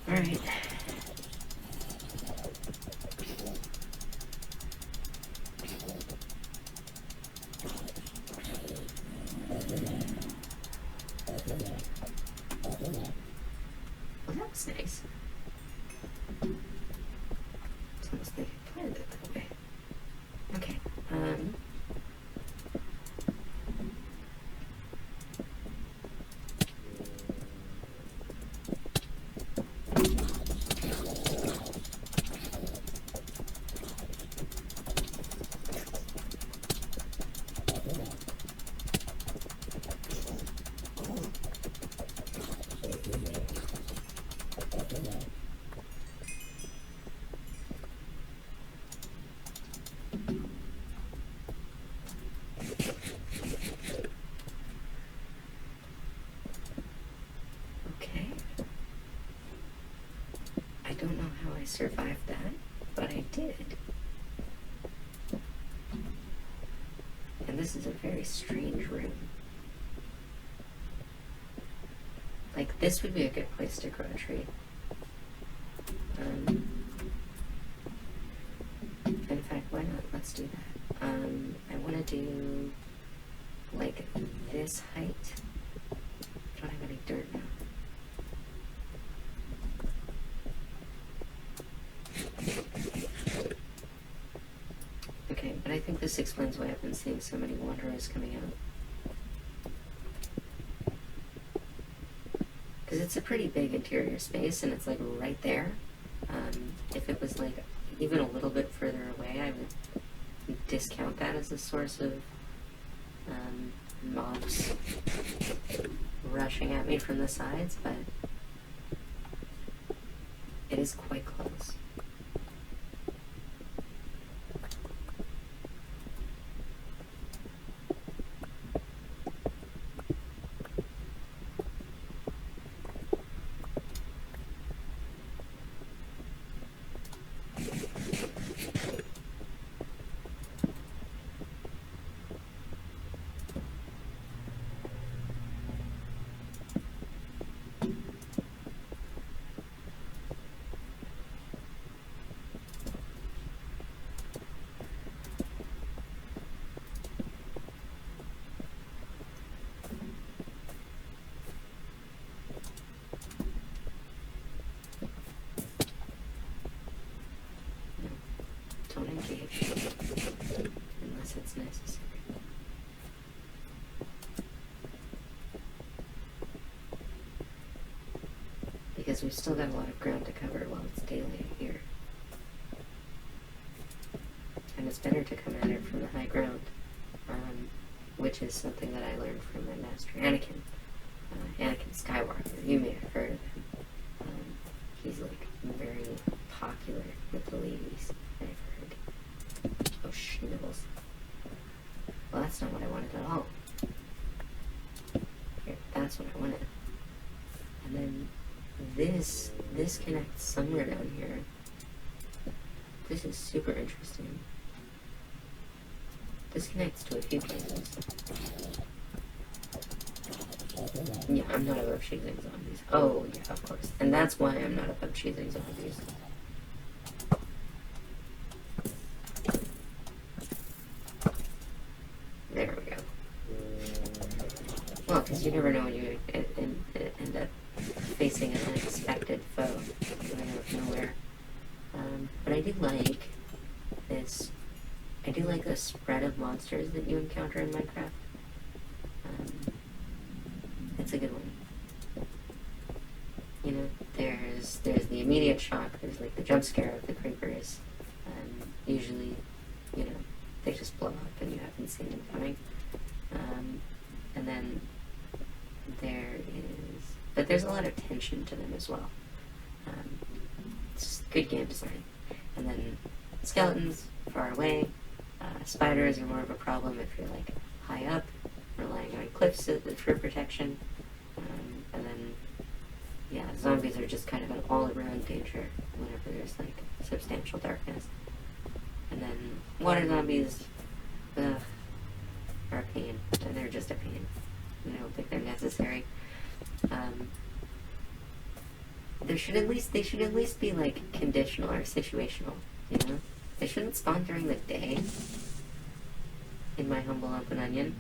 Alright. Well, that was nice. It's almost like I planned it that way. Okay, how I survived that, but I did. And this is a very strange room. Like, this would be a good place to grow a tree. In fact, why not? Let's do that. I want to do, like, this height. I don't have any dirt now. Okay, but I think this explains why I've been seeing so many wanderers coming out. Because it's a pretty big interior space, and it's like right there. If it was like even a little bit further away, I would discount that as a source of mobs rushing at me from the sides, but it is quite close. Don't engage unless it's necessary. Because we've still got a lot of ground to cover while it's daylight here. And it's better to come at it from the high ground, which is something that I learned from my master Anakin. Anakin Skywalker, you may have heard of him. He's like very popular with the ladies, I've heard. Oh, schnibbles. Well, that's not what I wanted at all. Here, that's what I wanted. And then this connects somewhere down here. This is super interesting. This connects to a few places. Yeah, I'm not above choosing zombies. Oh, yeah, of course. And that's why I'm not above choosing zombies. There we go. Well, because you never know when you end up facing an unexpected foe coming out of nowhere. But I do like this. I do like the spread of monsters that you encounter in Minecraft. It's a good one. You know, there's the immediate shock. There's like the jump scare of the creepers. Usually, you know, they just blow up and you haven't seen them coming. And then there's a lot of tension to them as well. It's good game design. And then skeletons far away. Spiders are more of a problem if you're like high up, relying on cliffs for protection. And then, yeah, zombies are just kind of an all-around danger whenever there's like substantial darkness. And then water zombies, are a pain, and they're just a pain. I don't think they're necessary. They should at least be like conditional or situational, you know? They shouldn't spawn during the day, in my humble open onion.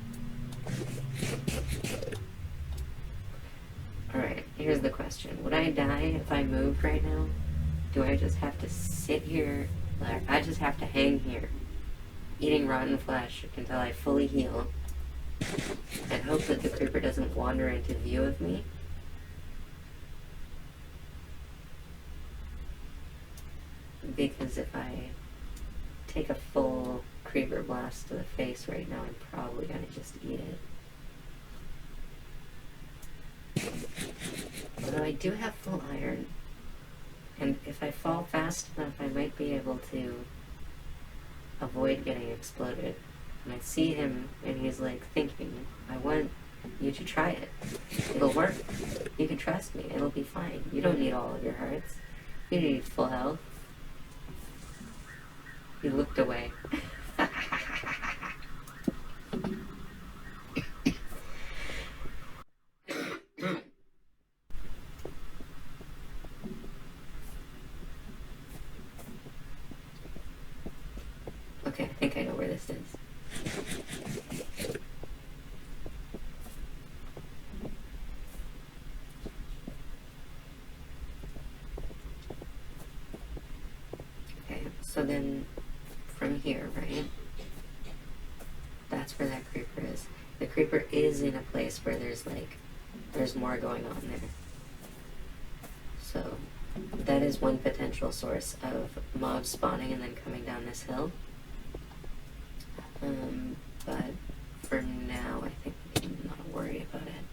Alright, here's the question. Would I die if I moved right now? Do I just have to sit here, or I just have to hang here, eating rotten flesh until I fully heal, and hope that the creeper doesn't wander into view of me? Because if I take a full creeper blast to the face right now, I'm probably gonna just eat it. Although I do have full iron, and if I fall fast enough, I might be able to avoid getting exploded. And I see him, and he's like thinking, I want you to try it. It'll work. You can trust me. It'll be fine. You don't need all of your hearts. You need full health. He looked away. Okay, I think I know where this is. Okay, so then from here, right? That's where that creeper is. The creeper is in a place where there's more going on there. So that is one potential source of mobs spawning and then coming down this hill. But for now, I think we can not worry about it.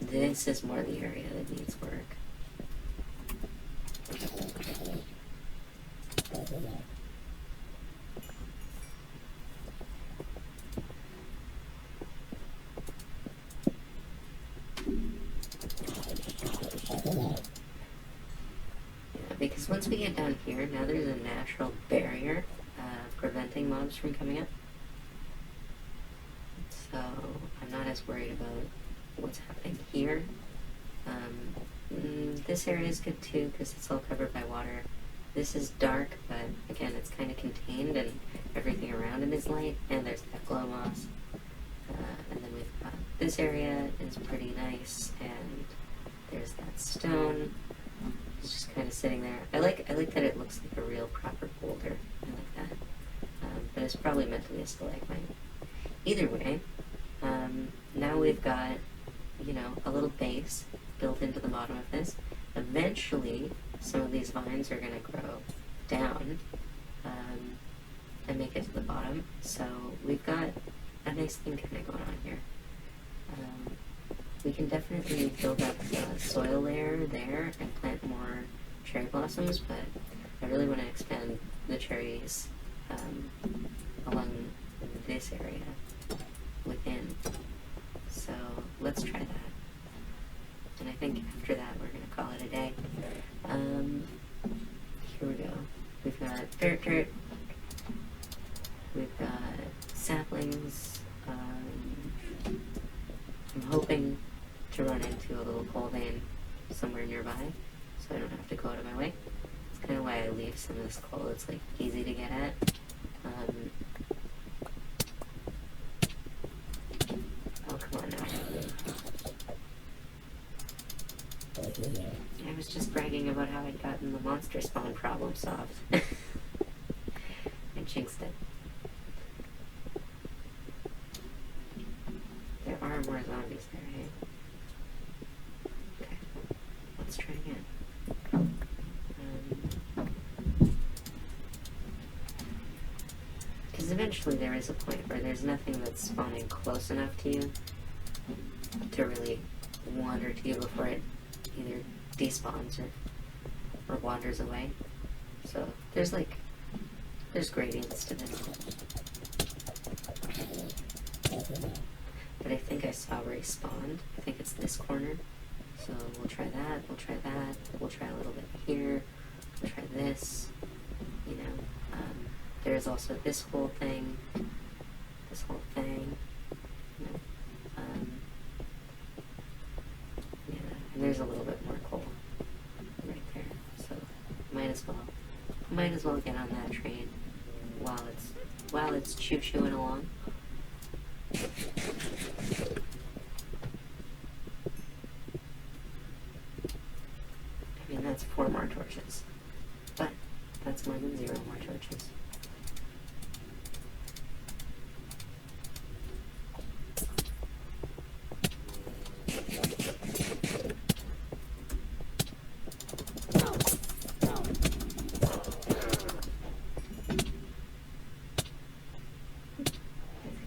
This is more the area that needs work. Because once we get down here, now there's a natural barrier preventing mobs from coming up. So I'm not as worried about what's happening here. This area is good too because it's all covered by water. This is dark, but again, it's kind of contained and everything around it is light. And there's that glow moss. And then we've got this area is pretty nice, and there's that stone. It's just kind of sitting there. I like that it looks like a real proper boulder. I like that. But it's probably meant to be a stalagmite. Either way, now we've got, a little base built into the bottom of this. Eventually, some of these vines are going to grow down and make it to the bottom. So we've got a nice thing kind of going on here. We can definitely build up the soil layer there and plant more cherry blossoms, but I really want to expand the cherries along this area within. So let's try that. And I think after that we're going to call it a day. Here we go. We've got dirt. We've got saplings. I'm hoping to run into a little coal vein somewhere nearby, so I don't have to go out of my way. It's kind of why I leave some of this coal. It's easy to get at. Oh, come on now. I was just bragging about how I'd gotten the monster spawn problem solved. I jinxed it. There are more zombies there, hey? Okay, let's try again. Because eventually there is a point where there's nothing that's spawning close enough to you to really wander to you before it either despawns or wanders away. So there's gradients to this. But I think I saw where he spawned. I think it's this corner. So we'll try that, we'll try that, we'll try a little bit here, we'll try this, there's also this whole thing, and there's a little bit more coal right there. So might as well get on that train while it's choo-chooing along. I mean, that's 4 more torches, but that's more than 0 more torches.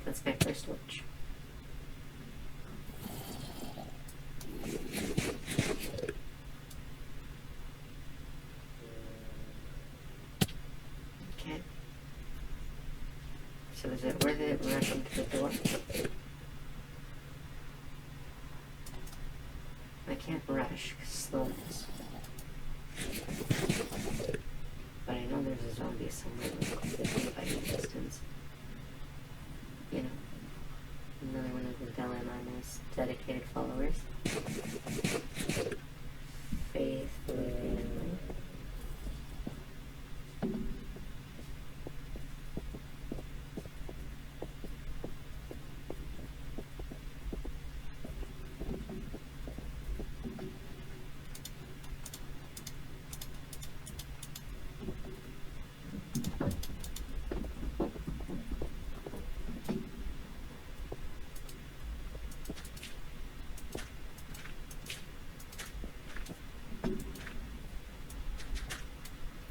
That's my first torch. Okay. So is it worth it rushing to the door? I I can't rush because slowness. But I know there's a zombie somewhere within fighting distance. You know, another one of the Delaman's dedicated followers. Faithfully family.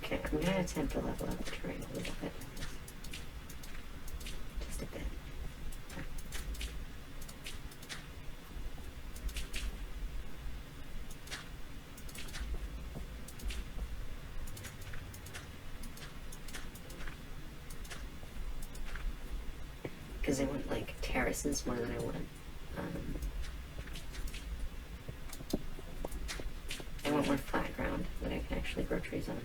Okay, I'm going to attempt to level up the terrain a little bit. Just a bit. Because I want, like, terraces more than I want, I want more flat ground that I can actually grow trees on.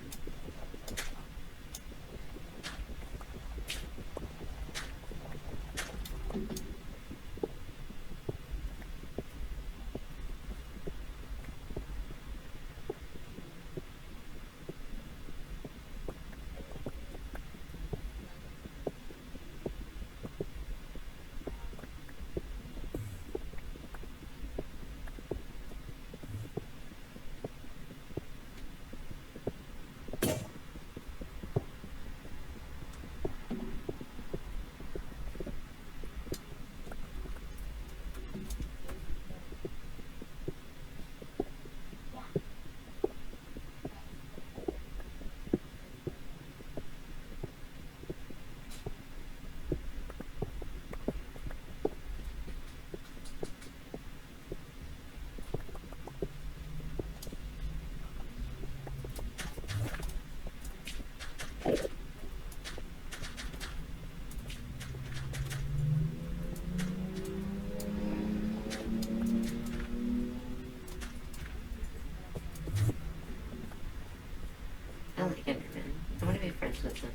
I like Enderman. I want to be friends with them.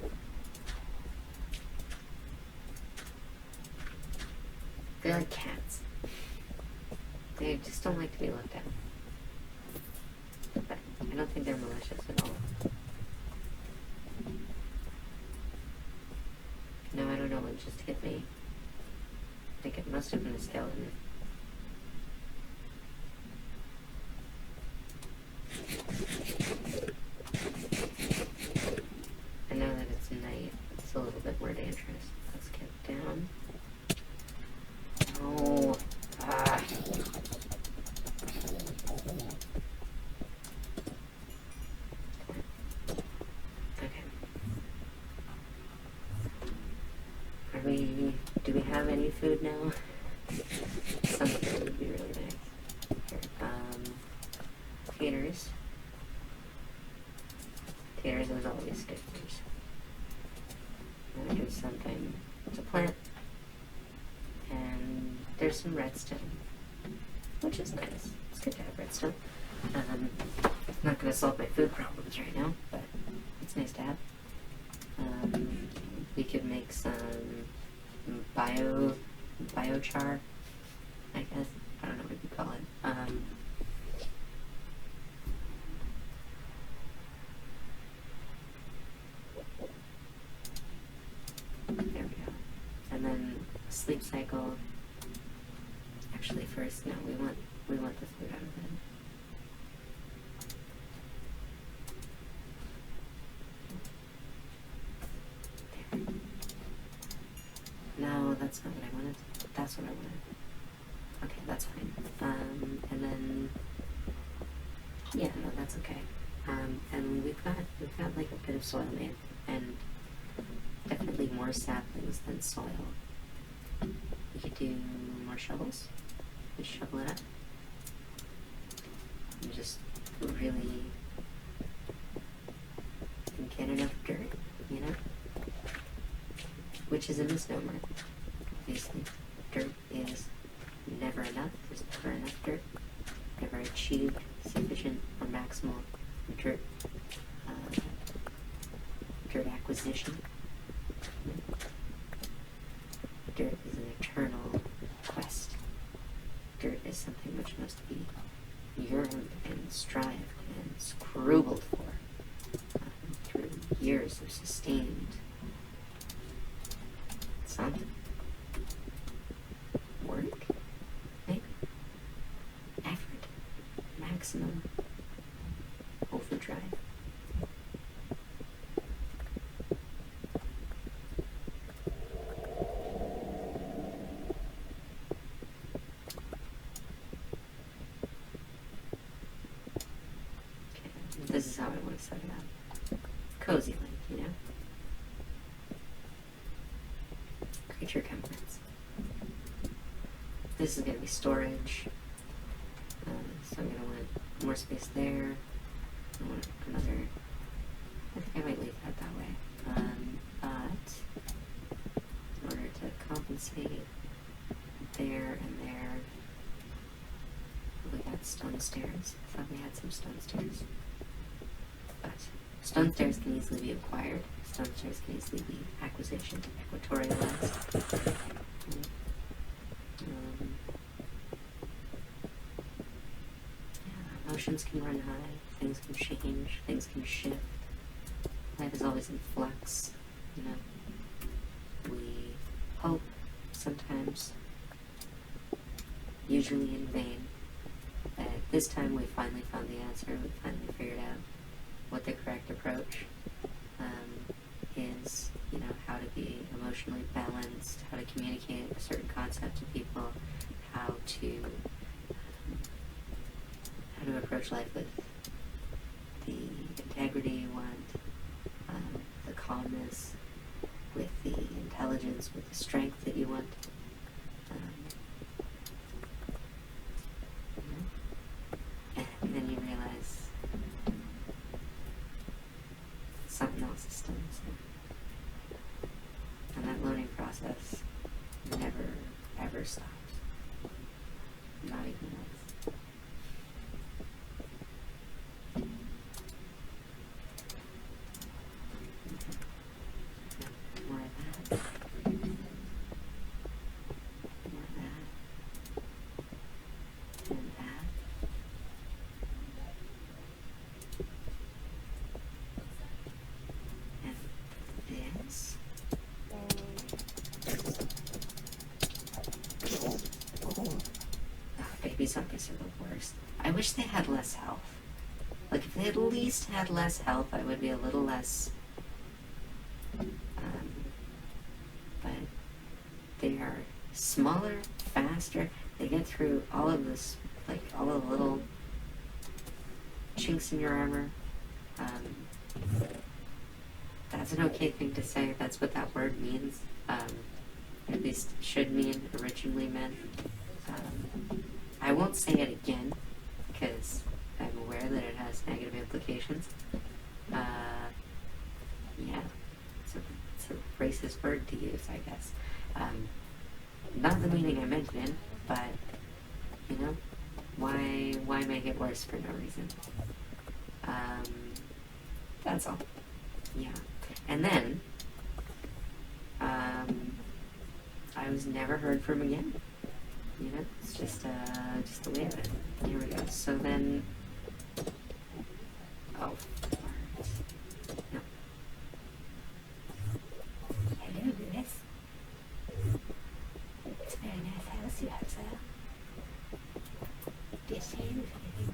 They're like cats. They just don't like to be looked at. But I don't think they're malicious at all. No, I don't know what just hit me. I think it must have been a skeleton. And now that it's night, it's a little bit more dangerous. Let's get down. Oh. Ah. Okay. Do we have any food now? Some food would be really nice. Here, taters. Taters is always good. I'm gonna do something to plant. And there's some redstone, which is nice. It's good to have redstone. It's not gonna solve my food problems right now, but it's nice to have. We could make some biochar, I guess. I don't know what you call it. There we go. And then sleep cycle. Actually, first, no, we want the food out of it. No, that's not what I wanted. That's what I wanted. Okay, that's fine. And then, yeah, no, that's okay. And we've got like a bit of soil made, and definitely more saplings than soil. We could do more shovels. Just shovel it up. And just really get enough dirt, you know? Which is a misnomer, obviously. Dirt is never enough. There's never enough dirt. Never a cheap achieved sufficient or maximal dirt, dirt acquisition. Dirt is an eternal quest. Dirt is something which must be yearned and strived and scrubled for through years of sustained something. Work? Maybe. Effort. Maximum overdrive. This is how I want to set it up. Cozy like, you know? Creature comforts. This is going to be storage. So I'm going to want more space there. I want another. I think I might leave that that way. But in order to compensate there and there, we got stone stairs. I thought we had some stone stairs. But stone stairs can easily be acquired. Stone stairs can easily be acquisition, equatorialized. Emotions can run high, things can change, things can shift. Life is always in flux, you know. We hope sometimes, usually in vain, that this time we finally found the answer, we finally figured out what the correct approach is, you know, how to be emotionally balanced, how to communicate a certain concept to people, how to approach life with the integrity you want, the calmness, with the intelligence, with the strength that you want. And then you realize something else is still missing. And that learning process never, ever stops. Not even once. More of that. More of that. And that. And this. Baby zombies are the worst. I wish they had less health. Like, if they at least had less health, I would be a little less... but they are smaller, faster. They get through all of this, like, all the little chinks in your armor. That's an okay thing to say. That's what that word means. At least should mean, originally meant. I won't say it again, because I'm aware that it has negative implications. Yeah, it's a racist word to use, I guess. Not the meaning I meant it in, but, you know, why make it worse for no reason? That's all. Yeah. And then, I was never heard from again. You know, it's just the way of it. Here we go. So then, oh, no. Hello, Lewis. It's a very nice house you have there. Be a shame if anything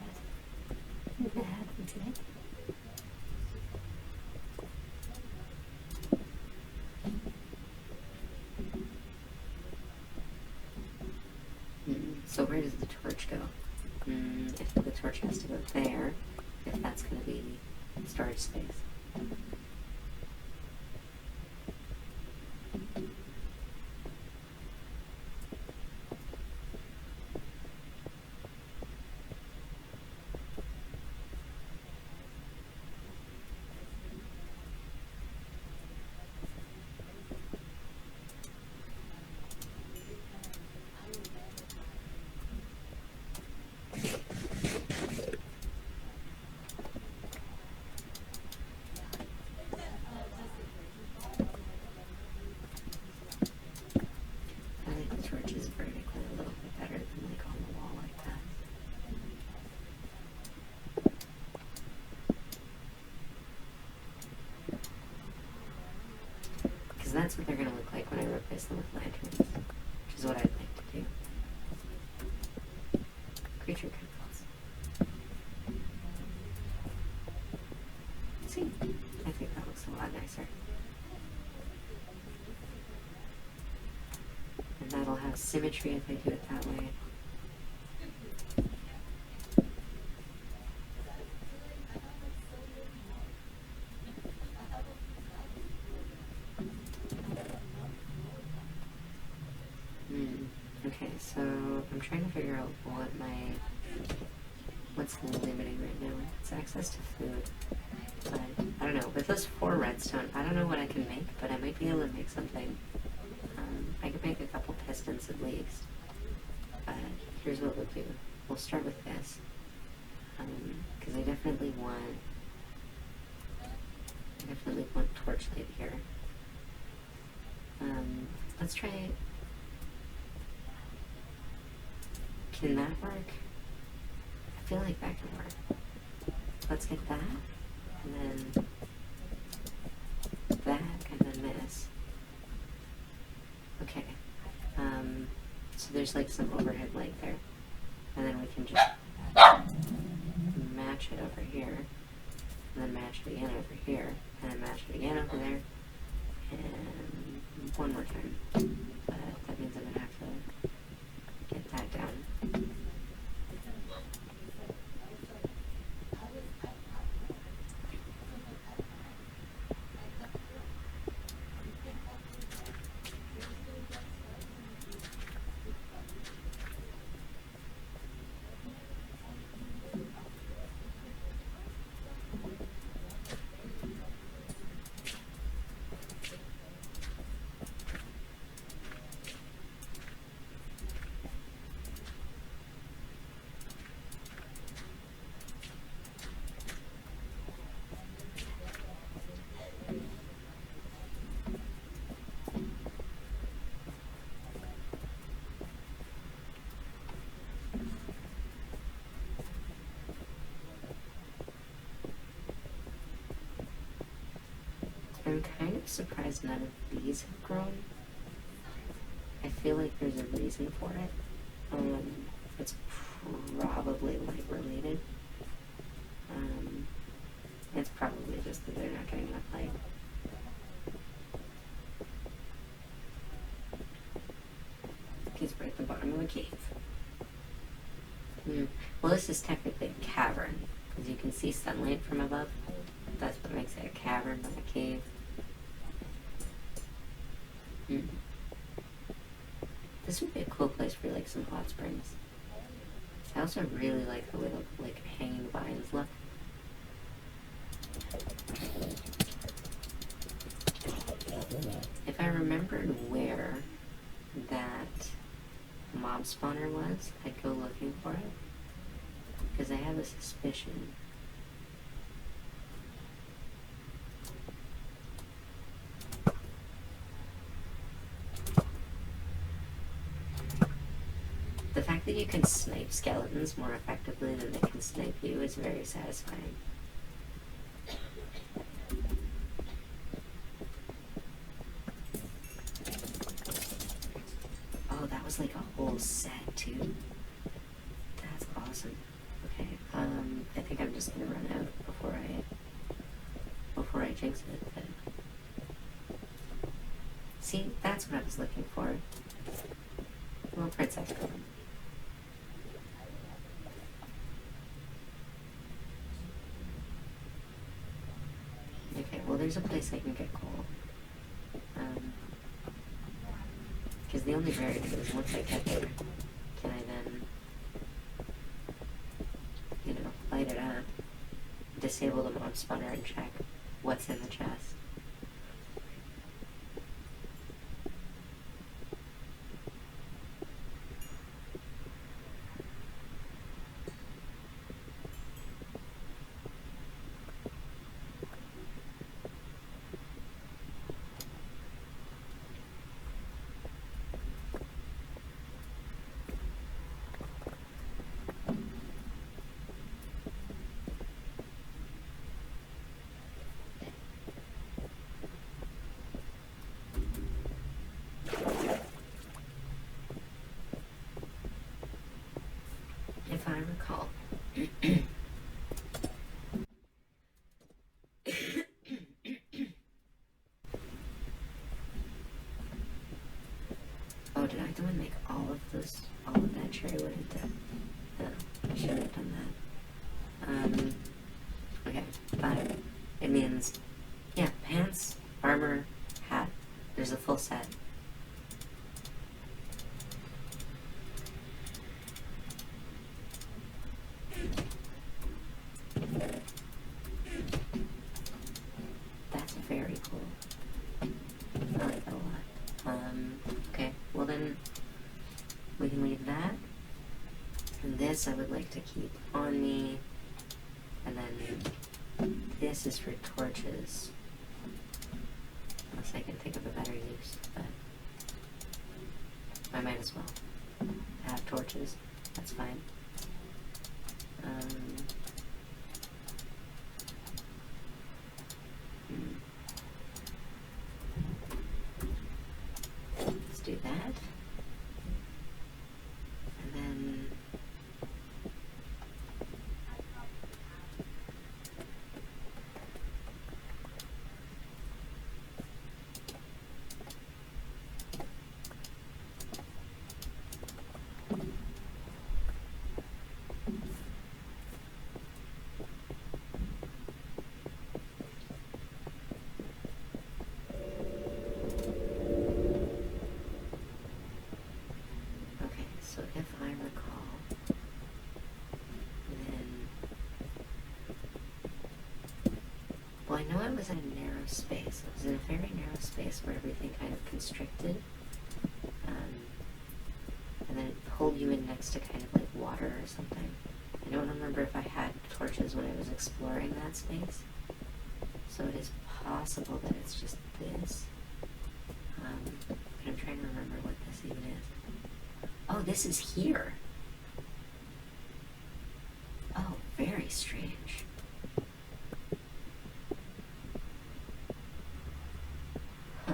was to happen to it. So where does the torch go? If the torch has to go there, if that's going to be storage space. that's what they're going to look like when I replace them with lanterns, which is what I'd like to do. Creature controls. See, I think that looks a lot nicer. And that'll have symmetry if I do it that way. Okay, so I'm trying to figure out what's limiting right now. It's access to food. But I don't know. With those 4 redstone, I don't know what I can make, but I might be able to make something. I could make a couple pistons at least. But here's what we'll do. We'll start with this. Because I definitely want torchlight here. Let's try it. Can that work? I feel like that can work. Let's get that, and then that, and then this. Okay. So there's like some overhead light there. And then we can just match it over here, and then match it again over here, and then match it again over there, and one more time. But that means I'm going to have to get that down. I'm kind of surprised none of these have grown. I feel like there's a reason for it. It's probably light related. It's probably just that they're not getting enough light. Because we're at the bottom of a cave. Well, this is technically a cavern, because you can see sunlight from above. That's what makes it a cavern, not a cave. This would be a cool place for like some hot springs. I also really like the way the like hanging vines look. If I remembered where that mob spawner was, I'd go looking for it. Because I have a suspicion. The fact that you can snipe skeletons more effectively than they can snipe you is very satisfying. Oh, that was like a whole set too. That's awesome. Okay, I think I'm just gonna run out before I jinx it. But see, that's what I was looking for. Well, Princess Girl. Okay, well there's a place I can get coal. Because the only variable is once I get there, can I then, light it up, disable the mob spawner and check what's in the chest. if I recall. Oh, did I have to make all of that cherry wood into? No, I should have done that. Okay, but it means, yeah, pants, armor, hat. There's a full set. That's very cool. I like that a lot. Okay, well then, we can leave that. And this I would like to keep on me. And then this is for torches. Unless I can think of a better use, but I might as well have torches. That's fine. Let's do that. And then so if I recall, then, well, I know I was in a narrow space. I was in a very narrow space where everything kind of constricted, and then it pulled you in next to kind of like water or something. I don't remember if I had torches when I was exploring that space, so it is possible that it's just this, but I'm trying to remember what this even is. Oh, this is here. Oh, very strange. Huh.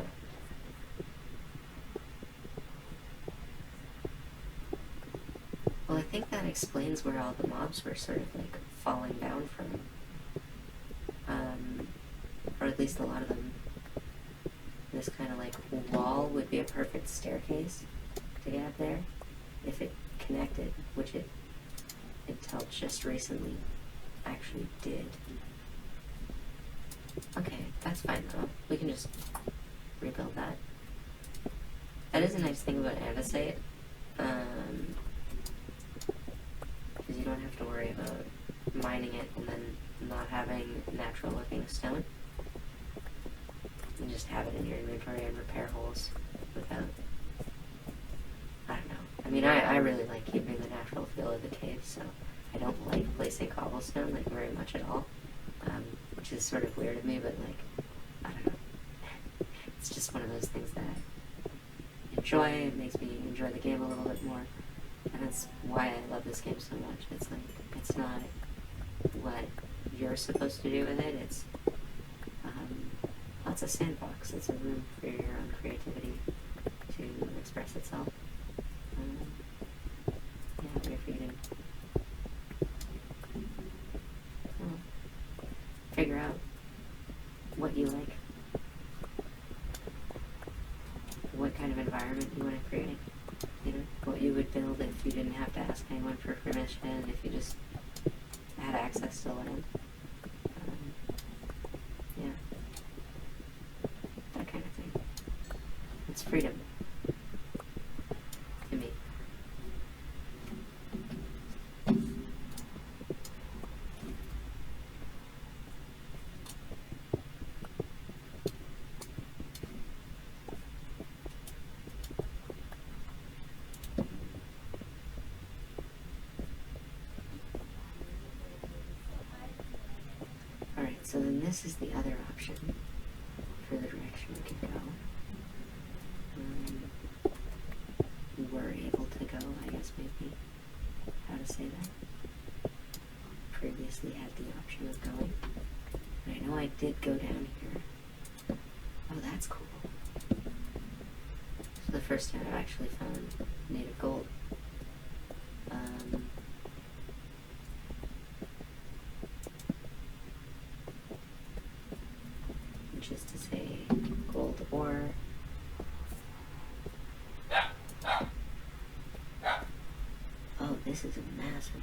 Well, I think that explains where all the mobs were sort of like falling down from. Or at least a lot of them. This kind of like wall would be a perfect staircase to get up there. If it connected, which it until just recently actually did. Okay, that's fine though. We can just rebuild that. That is a nice thing about andesite, because you don't have to worry about mining it and then not having natural looking stone. You just have it in your inventory and repair holes without, I don't know. I mean, I really like keeping the natural feel of the cave, so I don't like placing cobblestone, like, very much at all, which is sort of weird of me, but, like, I don't know. It's just one of those things that I enjoy. It makes me enjoy the game a little bit more, and that's why I love this game so much. It's like, it's not what you're supposed to do with it. It's lots of sandbox. It's a room for your own creativity to express itself. Yeah, way for you to figure out what you like, what kind of environment you want to create, you know, what you would build if you didn't have to ask anyone for permission, if you just had access to land. Yeah, that kind of thing. It's freedom to me. Alright, so then this is the other option for the direction we can go. Were able to go, I guess, maybe, how to say that. Previously had the option of going. And I know I did go down here. Oh, that's cool. So the first time I've actually found native gold. 4. Oh, this is a massive.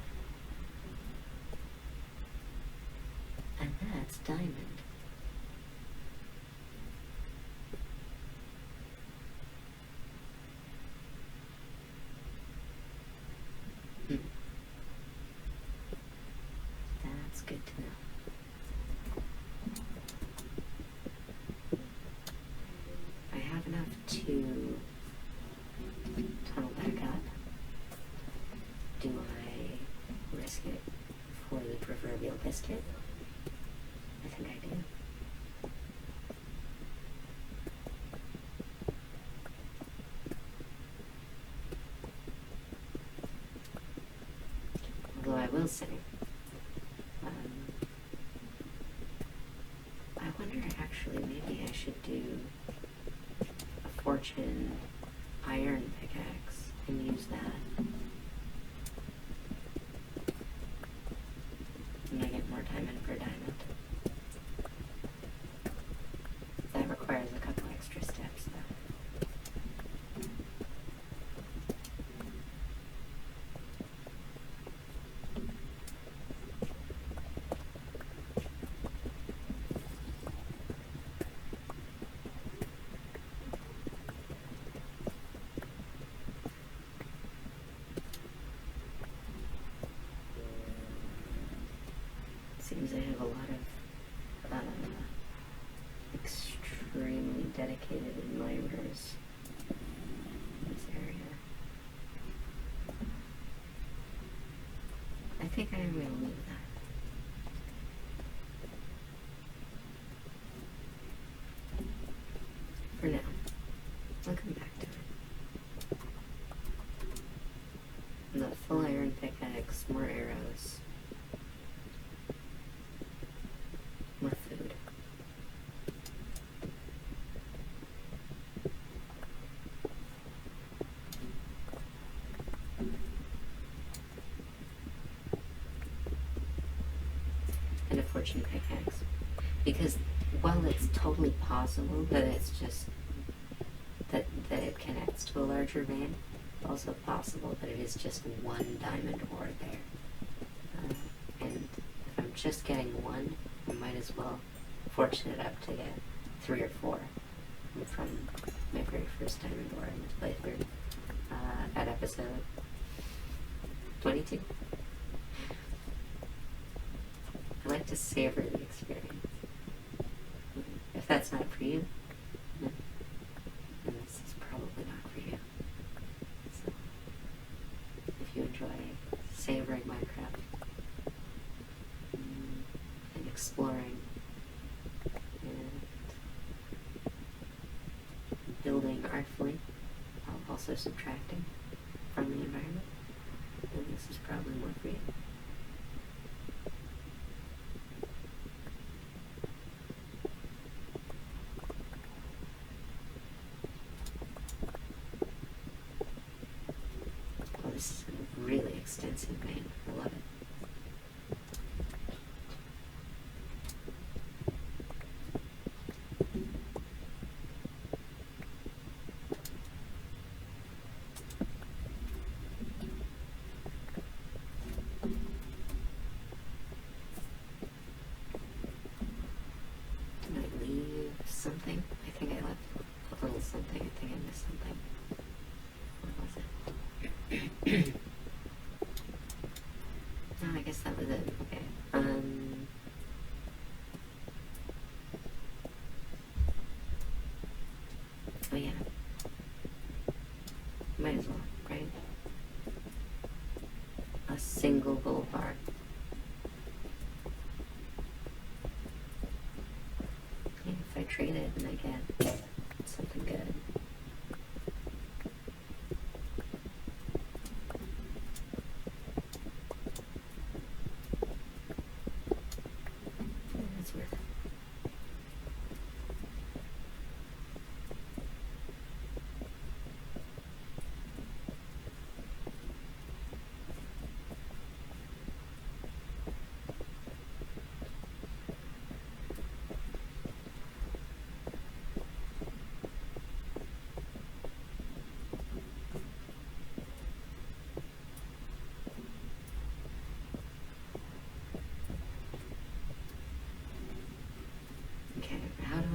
And that's diamond. That's good to know. I have enough to tunnel back up. Do I risk it for the proverbial biscuit? I think I do. Although I will say, I wonder actually maybe I should do a fortune iron pickaxe and use that. And I get more diamond per diamond. That requires a couple extra steps though. Seems I have a lot of extremely dedicated admirers in this area. I think I am going to leave that. For now. I'll come back to it. The full iron pickaxe, more arrows. More food. And a fortune pickaxe. Because while it's totally possible that it's just that it connects to a larger vein, it's also possible that it is just one diamond ore there. And if I'm just getting one, I might as well fortune it up to get 3 or 4 from my very first diamond ore in this playthrough at episode 22. I like to savor the experience. If that's not for you, then this is probably not for you. So, if you enjoy savoring Minecraft and exploring and building artfully while also subtracting from the environment, then this is probably more for you. This is a really extensive vein. I love it. Did I leave something? I think I left a little something. I think I missed something. What was it? No, I guess that was it. Okay. Oh yeah. Might as well, right? A single gold bar. Yeah, if I trade it and I get something good. That's worth it.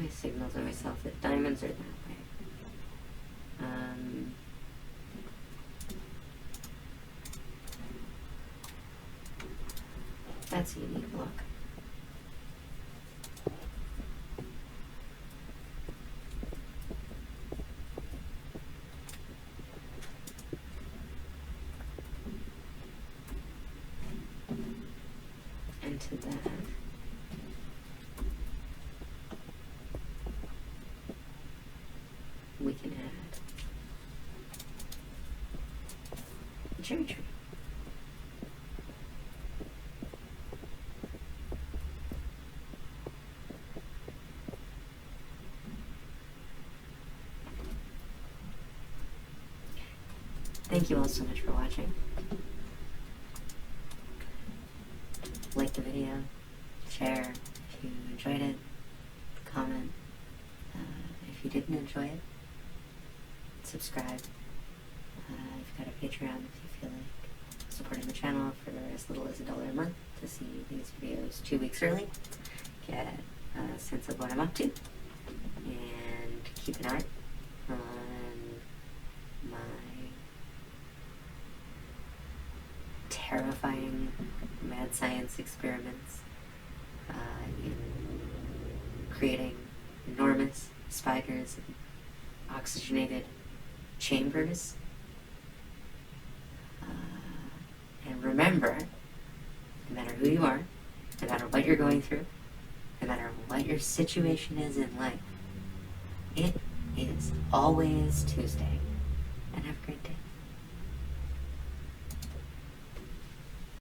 I signal to myself that diamonds are that way. That's a unique look. And to that, we can add a cherry tree. Thank you all so much for watching. Like the video, share if you enjoyed it, comment if you didn't enjoy it, subscribe. I've got a Patreon if you feel like supporting the channel for as little as $1 a month to see these videos 2 weeks early, get a sense of what I'm up to, and keep an eye on my terrifying mad science experiments in creating enormous spiders in oxygenated chambers. And remember, no matter who you are, no matter what you're going through, no matter what your situation is in life, it is always Tuesday. And have a great